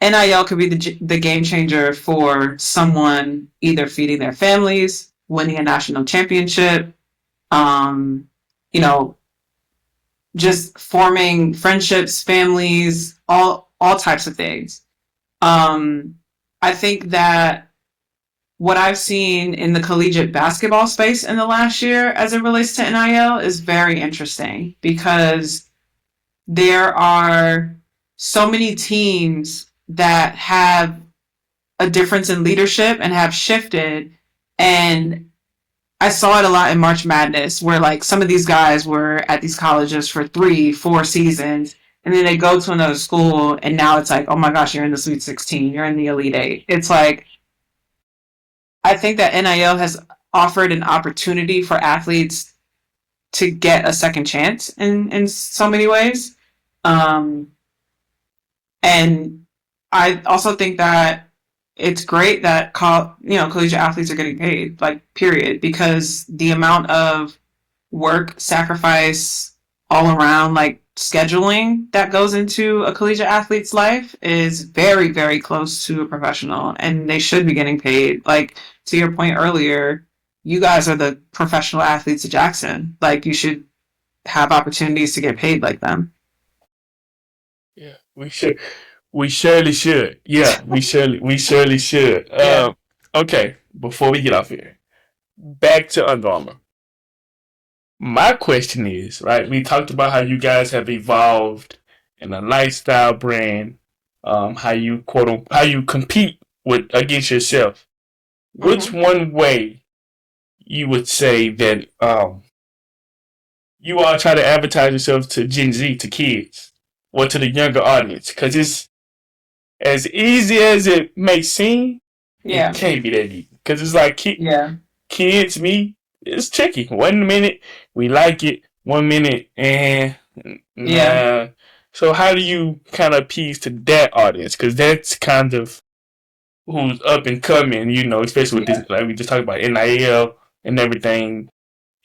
NIL could be the game changer for someone either feeding their families, winning a national championship, um, you know, just forming friendships, families, all types of things. Um, I think that what I've seen in the collegiate basketball space in the last year as it relates to NIL is very interesting because there are so many teams that have a difference in leadership and have shifted. And I saw it a lot in March Madness where like some of these guys were at these colleges for 3, 4 seasons and then they go to another school and now it's like, oh my gosh, you're in the Sweet 16, you're in the Elite Eight. It's like, I think that NIL has offered an opportunity for athletes to get a second chance in so many ways. Um, and I also think that it's great that collegiate athletes are getting paid, like period, because the amount of work, sacrifice, all around like scheduling that goes into a collegiate athlete's life is very, very close to a professional, and they should be getting paid. Like to your point earlier, you guys are the professional athletes of Jackson. Like you should have opportunities to get paid like them. Yeah, we should. We surely should. Yeah, we surely should. Yeah. Okay, before we get off here, back to Under Armour. My question is, right? We talked about how you guys have evolved in a lifestyle brand. How you how you compete with against yourself. Which Mm-hmm. one way you would say that you all try to advertise yourself to Gen Z, to kids, or to the younger audience? Because it's as easy as it may seem, it Yeah. can't be that easy. Because it's like Yeah. kids, me, it's tricky. 1 minute we like it, 1 minute and Yeah. nah. So how do you kind of appease to that audience? Because that's kind of who's up and coming, especially with Yeah. this, like we just talked about NIL and everything.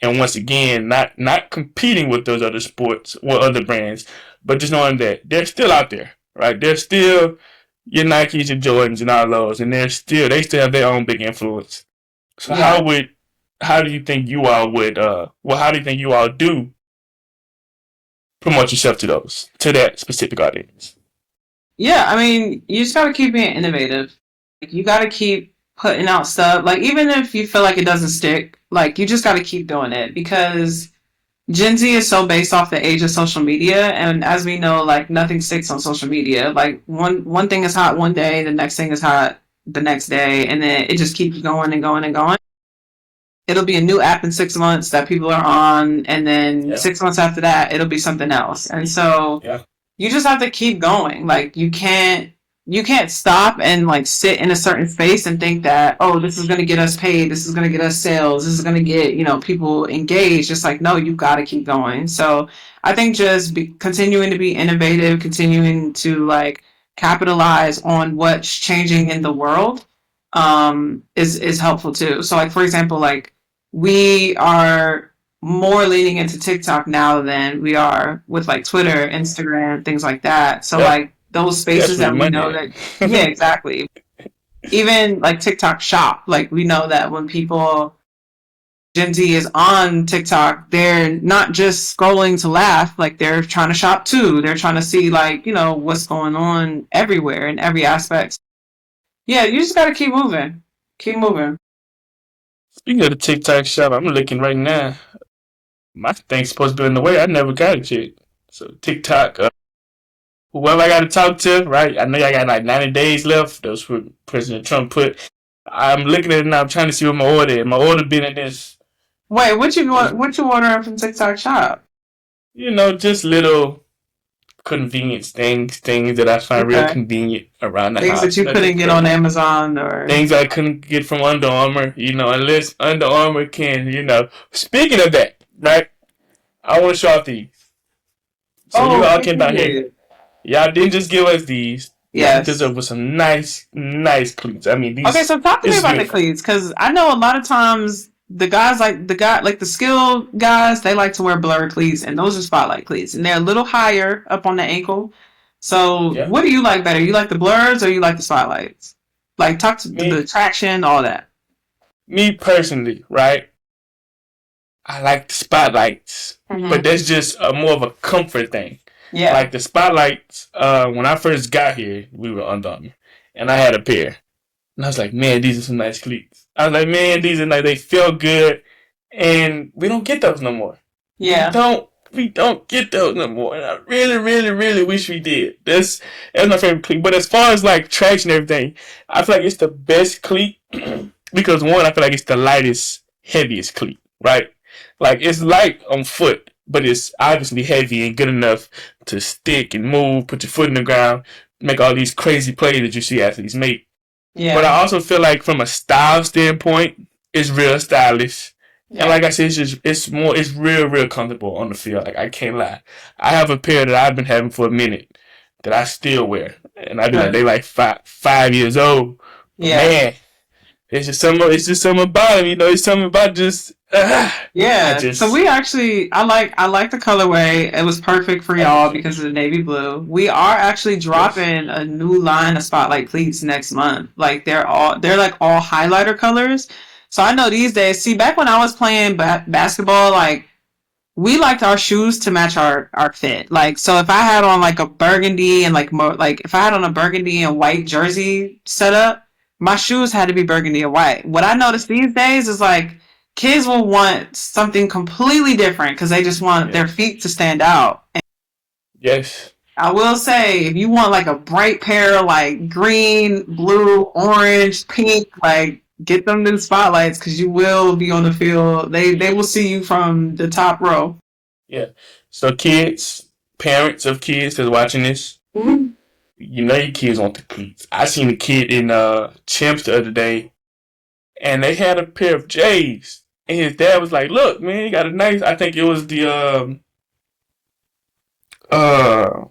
And once again, not competing with those other sports or other brands, but just knowing that they're still out there, right? They're still your Nikes, your Jordans, and all those, and they still have their own big influence. So Yeah. how do you think you all would how do you think you all do promote yourself to that specific audience? Yeah, I mean, you just gotta keep being innovative. Like, you gotta keep putting out stuff. Like, even if you feel like it doesn't stick, like, you just gotta keep doing it because Gen Z is so based off the age of social media, and as we know, like, nothing sticks on social media. Like, one thing is hot one day, the next thing is hot the next day, and then it just keeps going and going and going. It'll be a new app in 6 months that people are on, and then Yeah, 6 months after that, it'll be something else. And so yeah, you just have to keep going. Like you can't stop and like sit in a certain space and think that, oh, this is gonna get us paid, this is gonna get us sales, this is gonna get, people engaged. Just like, no, you gotta keep going. So I think just continuing to be innovative, continuing to like capitalize on what's changing in the world is helpful too. So like for example, like we are more leaning into TikTok now than we are with like Twitter, Instagram, things like that. So Yep, like those that's spaces where the that we money know that, yeah, at. exactly. Even like TikTok shop, like we know that when people Gen Z is on TikTok, they're not just scrolling to laugh, like they're trying to shop too. They're trying to see like, what's going on everywhere in every aspect. Yeah, you just gotta keep moving. Keep moving. Speaking of the TikTok shop, I'm looking right now. My thing's supposed to be in the way. I never got it yet. So TikTok, whoever I got to talk to, right? I know I got like 90 days left. That's what President Trump put. I'm looking at it now. I'm trying to see what my order is. My order been in this, Wait, this, what you ordering from TikTok shop? just little convenience things that I find real Okay. convenient around the Things that house. you Nothing couldn't get on crazy. Amazon or Things I couldn't get from Under Armour, unless Under Armour can. Speaking of that, right? I want to show off these. So you oh, all came down here. period. Y'all didn't just give us these. Y'all hooked us Yes. up with some nice cleats. I mean, Okay, these. so talk to me This is about the beautiful. cleats because I know a lot of times the skilled guys they like to wear blur cleats and those are spotlight cleats and they're a little higher up on the ankle. So Yeah. what do you like better? You like the blurs or you like the spotlights? Like talk to Me, the traction, all that. me personally, right? I like the spotlights, but Mm-hmm. that's just more of a comfort thing. Yeah. Like the spotlights, when I first got here, we were Under Armour, and I had a pair, and I was like, man, these are some nice cleats. I was like, man, these are nice. They feel good, and we don't get those no more. We Yeah. don't. We don't get those no more, and I really, really, really wish we did. That's my favorite cleat. But as far as like traction and everything, I feel like it's the best cleat because one, I feel like it's the lightest, heaviest cleat, right? Like it's light on foot, but it's obviously heavy and good enough to stick and move, put your foot in the ground, make all these crazy plays that you see athletes make. But Yeah. I also feel like from a style standpoint, it's real stylish. And Yeah. like I said, it's real comfortable on the field. Like I can't lie. I have a pair that I've been having for a minute that I still wear. And I be like, they Good. like 5 years old. But Yeah. man, it's just something about them, it's something about just I Yeah. So just we actually I like the colorway. It was perfect for I do y'all too. because of the navy blue. We are actually Yes. dropping a new line of spotlight cleats next month. Like they're like all highlighter colors. So I know these days, see back when I was playing basketball, like we liked our shoes to match our fit. Like so if I had on like a burgundy and like more like if I had on a burgundy and white jersey setup, my shoes had to be burgundy and white. What I noticed these days is like kids will want something completely different because they just want Yeah. their feet to stand out. And Yes. I will say if you want like a bright pair like green, blue, orange, pink, like get them new spotlights because you will be on the field. They will see you from the top row. Yeah. So kids, parents of kids that's watching this, Mhm. your kids want the cleats. I seen a kid in Champs the other day and they had a pair of J's. And his dad was like, look, man, you got a nice I think it was uh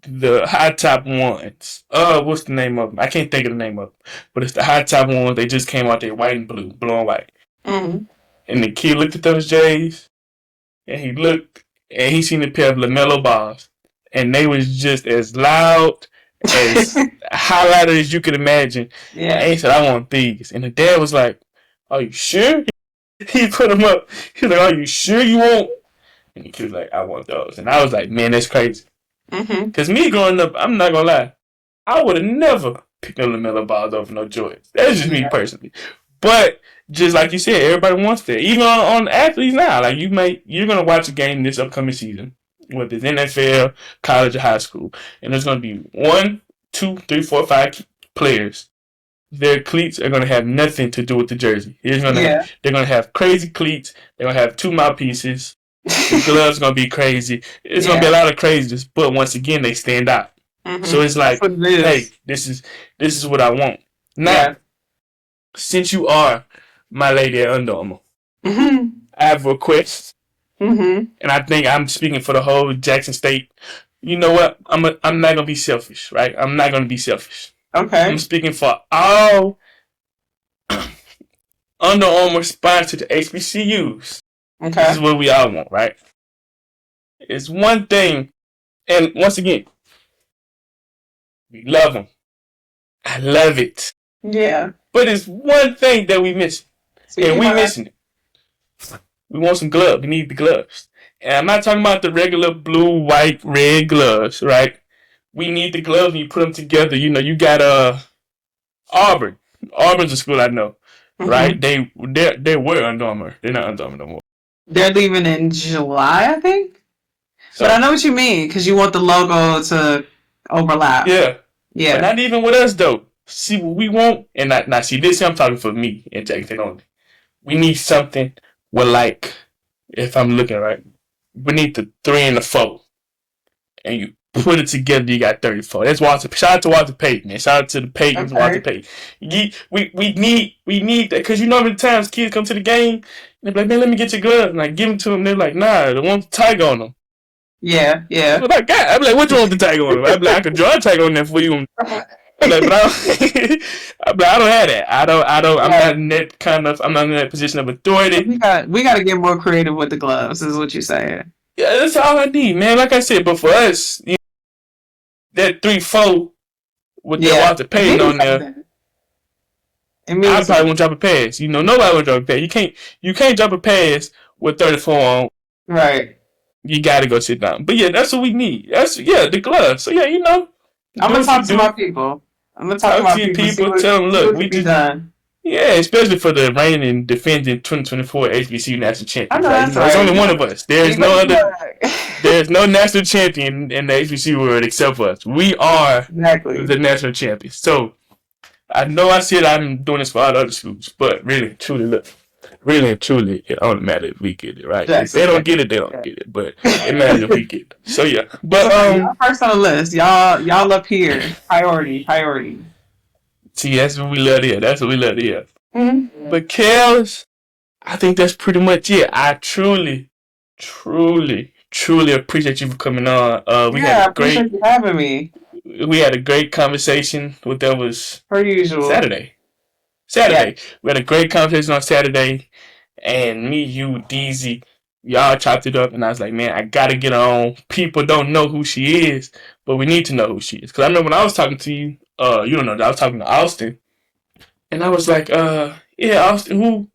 the high top ones. What's the name of them? I can't think of the name of them. But it's the high top ones. They just came out there white and blue and white. Mhm. And the kid looked at those J's and he looked and he seen a pair of LaMelo balls. And they was just as loud as highlighted as you could imagine. And Yeah. he said, I want these. And the dad was like, are you sure? He put them up. He was like, are you sure you want? And the kid was like, I want those. And I was like, man, that's crazy. Mhm. Because me growing up, I'm not going to lie, I would have never picked up LaMelo balls over no Jordans. That's just me Yeah. personally. But just like you said, everybody wants that. Even on athletes now, like you're gonna watch a game this upcoming season, whether it's NFL, college, or high school, and there's gonna be one, two, three, four, five players. Their cleats are gonna have nothing to do with the jersey. Yeah. They're gonna have crazy cleats. They're gonna have two mouthpieces. The gloves gonna be crazy. It's gonna be a Yeah. lot of craziness, but once again, they stand out. So Mhm. it's That's like, what it hey, is. this is what I want. Now, Yeah. since you are my lady at Under Armour, Mhm. I have a request, Mhm. and I think I'm speaking for the whole Jackson State. You know what? I'm not gonna be selfish, right? I'm not gonna be selfish. I'm Okay. speaking for all Under Armour sponsored HBCUs. This is Okay. what we all want, right? It's one thing, and once again, we love them. I love it. Yeah. But it's one thing that we miss, and Speaking we of that, missing it. We want some gloves. We need the gloves. And I'm not talking about the regular blue, white, red gloves, right? We need the gloves and you put them together. You know, you got Auburn. Auburn's a school I know, right? hmm They were Under Armour. They're not Under Armour no more. they're leaving in July, I think. But I So know what you mean because you want the logo to overlap. yeah, but Yeah. not even with us though. See what we want, and not see this. I'm talking for me and Jackson only. We need something where, like, if I'm looking right, we need the 3 and the 4, and you put it together. You got 34. That's Walter. Shout out to Walter Payton, man. Shout out to the Paytons, Walter Okay. Payton. We need that because you know many times kids come to the game and they're like, man, let me get your gloves, and I give them to them. They're like, nah, they want the tiger on them. Yeah. I'm Yeah. like, God, I'm like, what you want the tiger on them? I'm like, I could draw a tiger on there for you. I'm like, but I'm like, I don't have that. I'm Yeah. not in that I'm not in that position of authority. We got to get more creative with the gloves, is what you're saying. Yeah, that's all I need, man. Like I said, but for us, you know, that 3-4 with that Yeah. Walter It Payton means on there, something. It I means probably something. won't drop a pass. You know, nobody will drop a pass. You can't drop a pass with 34 on. Right. You gotta go sit down. But yeah, that's what we need. The gloves. So yeah, you know, I'm do gonna what you talk to do. my people. I'm gonna talk to Talk my to your people. See people. what Tell them, see look, what we can be just done. yeah, especially for the reigning defending 2024 HBCU national I champions. know Like, you that's know, it's right. only one of us. You There's know, no other. look. There's no national champion in the HBCU world except for us. We are Exactly. the national champions. So I know I said I'm doing this for all the other schools, but really, truly, look, really and truly, it only matters if we get it right. If Jackson they don't State. get it, they don't Yeah. get it. But it matters if we get it. So yeah, but So y'all first on the list. Y'all up here. Priority. Priority. see, that's what we love to hear. That's what we love to hear. Mm-hmm. But Kels, I think that's pretty much it. I truly, truly, truly appreciate you for coming on. We had Yeah, a I appreciate great, you having me. we had a great conversation. What that was Per usual. Saturday. Yeah. Saturday. We had a great conversation on Saturday, and me, you, DZ, y'all chopped it up, and I was like, man, I gotta get her on. People don't know who she is, but we need to know who she is. Because I remember when I was talking to you, you don't know, I was talking to Austin, and I was like, yeah, Austin, who?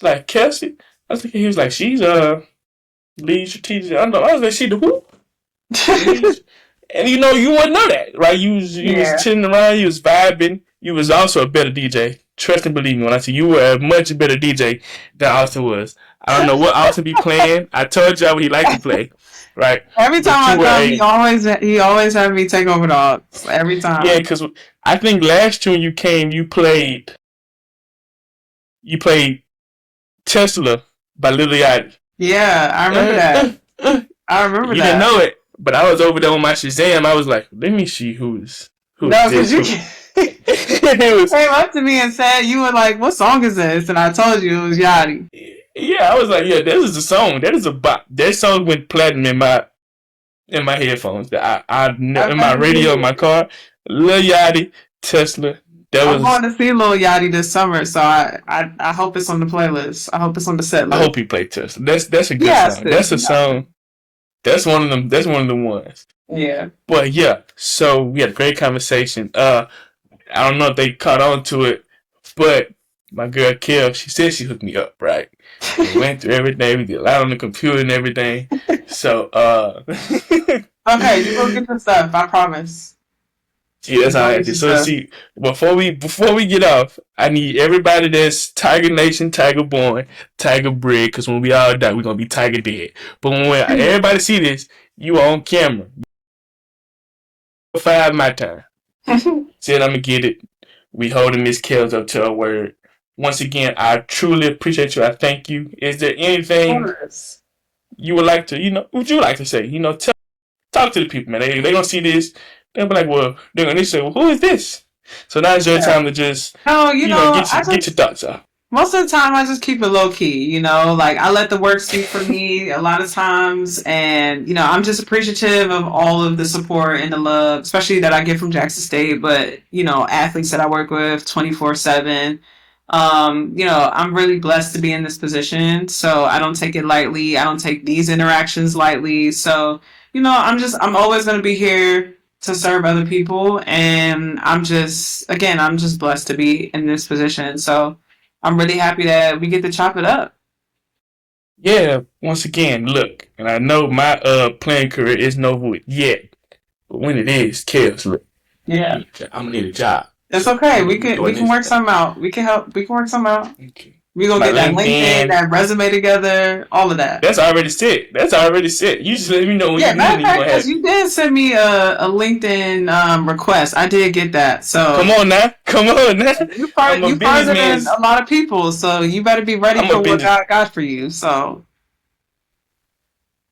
Like, Kelsey? I was thinking, he was like, she's lead strategic. I was like, she the who? Lead. And you know, you wouldn't know that, right? You was Yeah. chilling around, you was vibing. You was also a better DJ. Trust and believe me when I say you were a much better DJ than Austin was. I don't know what Austin be playing. I told y'all what he liked to play, right? Every But you time I were come, he always have me take over dogs. Every yeah, time. because I think last year when you came, you played Tesla by Lil Yachty. Yeah, I remember that. I remember You didn't that. know it, but I was over there on my Shazam. I was like, let me see who's No, because this. you Who? came It was up to me and said you were like, "What song is this?" And I told you it was Yachty. yeah. I was like, yeah, this is a song. That is a bop. That song went platinum in my headphones. I In my bet radio in you my did. car. Lil Yachty, Tesla. That I'm was. going to see Lil Yachty this summer, so I hope it's on the playlist. I hope it's on the set I list. hope he played Tesla. That's a good Yes, song. That's a you got to. song. That's one of them. That's one of the ones. Yeah. But yeah, so we had a great conversation. I don't know if they caught on to it, but my girl Kel, she said she hooked me up, right? We went through everything. We did a lot on the computer and everything. So, Okay, you go get the stuff. I promise. see, You that's how go I get did. your So, stuff. see, before we get off, I need everybody that's Tiger Nation, Tiger Born, Tiger Bred, because when we all die, we're gonna be Tiger Dead. But when everybody see this, you are on camera. 5 my time. Said I'm gonna get it. We holding Miss Kells up to her word. Once again, I truly appreciate you. I thank you. Is there Of anything course. you would like to, would you like to say? Talk to the people, man. They gonna see this. They'll be like, well, they're gonna say, well, who is this? So now it's your Yeah. time to just, No, get your thoughts out. most of the time I just keep it low key, like I let the work speak for me a lot of times. And, I'm just appreciative of all of the support and the love, especially that I get from Jackson State, but, athletes that I work with 24/7. I'm really blessed to be in this position. So I don't take it lightly. I don't take these interactions lightly. So, I'm always going to be here to serve other people. And I'm just blessed to be in this position. So I'm really happy that we get to chop it up. Yeah, once again, look, and I know my playing career isn't over with yet, but when it is, Kels, look, Yeah. I'm gonna need a job. It's okay. We can work something out. We can work something out. Okay. We're gonna get that LinkedIn, that resume together, all of that. That's already set. You just let me know when you matter need of fact, because you did send me a LinkedIn request. I did get that. So come on now. You farther than a lot of people, so you better be ready for what God got for you. So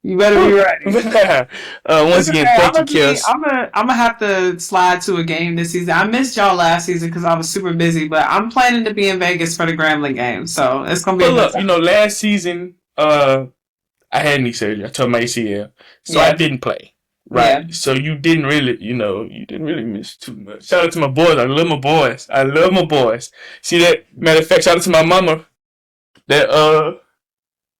you better be ready. Once again, thank you, Kels. I'm gonna have to slide to a game this season. I missed y'all last season because I was super busy, but I'm planning to be in Vegas for the Grambling game, so it's gonna be. But look, last season, I had knee surgery. I tore my ACL, so I didn't play. Right. Yeah. So you didn't really miss too much. Shout out to my boys. I love my boys. See that? Matter of fact, shout out to my mama. That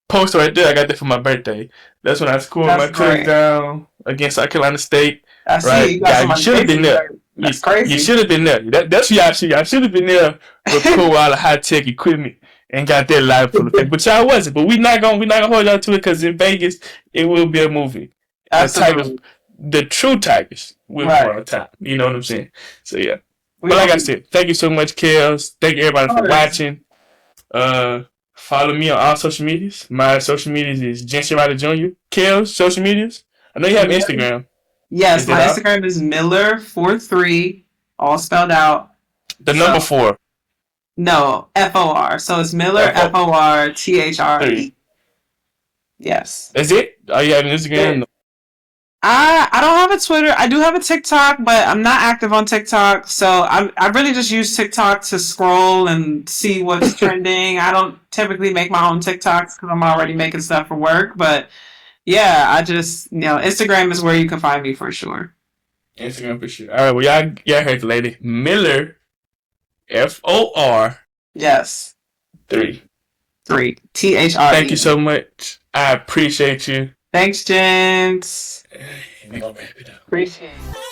poster right there, I got that for my birthday. That's when I scored my touchdown against South Carolina State. I see. You should have been there. That's crazy. You should have been there. That's y'all should. Y'all should have been there with cool all the high tech equipment and got that live full effect. But y'all wasn't. But we not gonna hold y'all to it because in Vegas it will be a movie. Absolutely. The true Tigers will be on top. You know what I'm saying? So yeah. But like I said, thank you so much, Kels. Thank you everybody for watching. Follow me on all social medias. My social medias is Jensen Ryder Jr. Kels, social medias. I know you have Instagram. Yes, my Instagram is Miller43, all spelled out. The number 4. No, FOR. So it's Miller FORTHRE. Yes. That's it? Are you having Instagram? I don't have a Twitter. I do have a TikTok, but I'm not active on TikTok. So I really just use TikTok to scroll and see what's trending. I don't typically make my own TikToks because I'm already making stuff for work. But yeah, I just, Instagram is where you can find me for sure. Instagram for sure. All right, well, y'all heard the lady. Miller, FOR. Yes. 3. THRE. Thank you so much. I appreciate you. Thanks, gents. We're going to wrap it up. Appreciate it.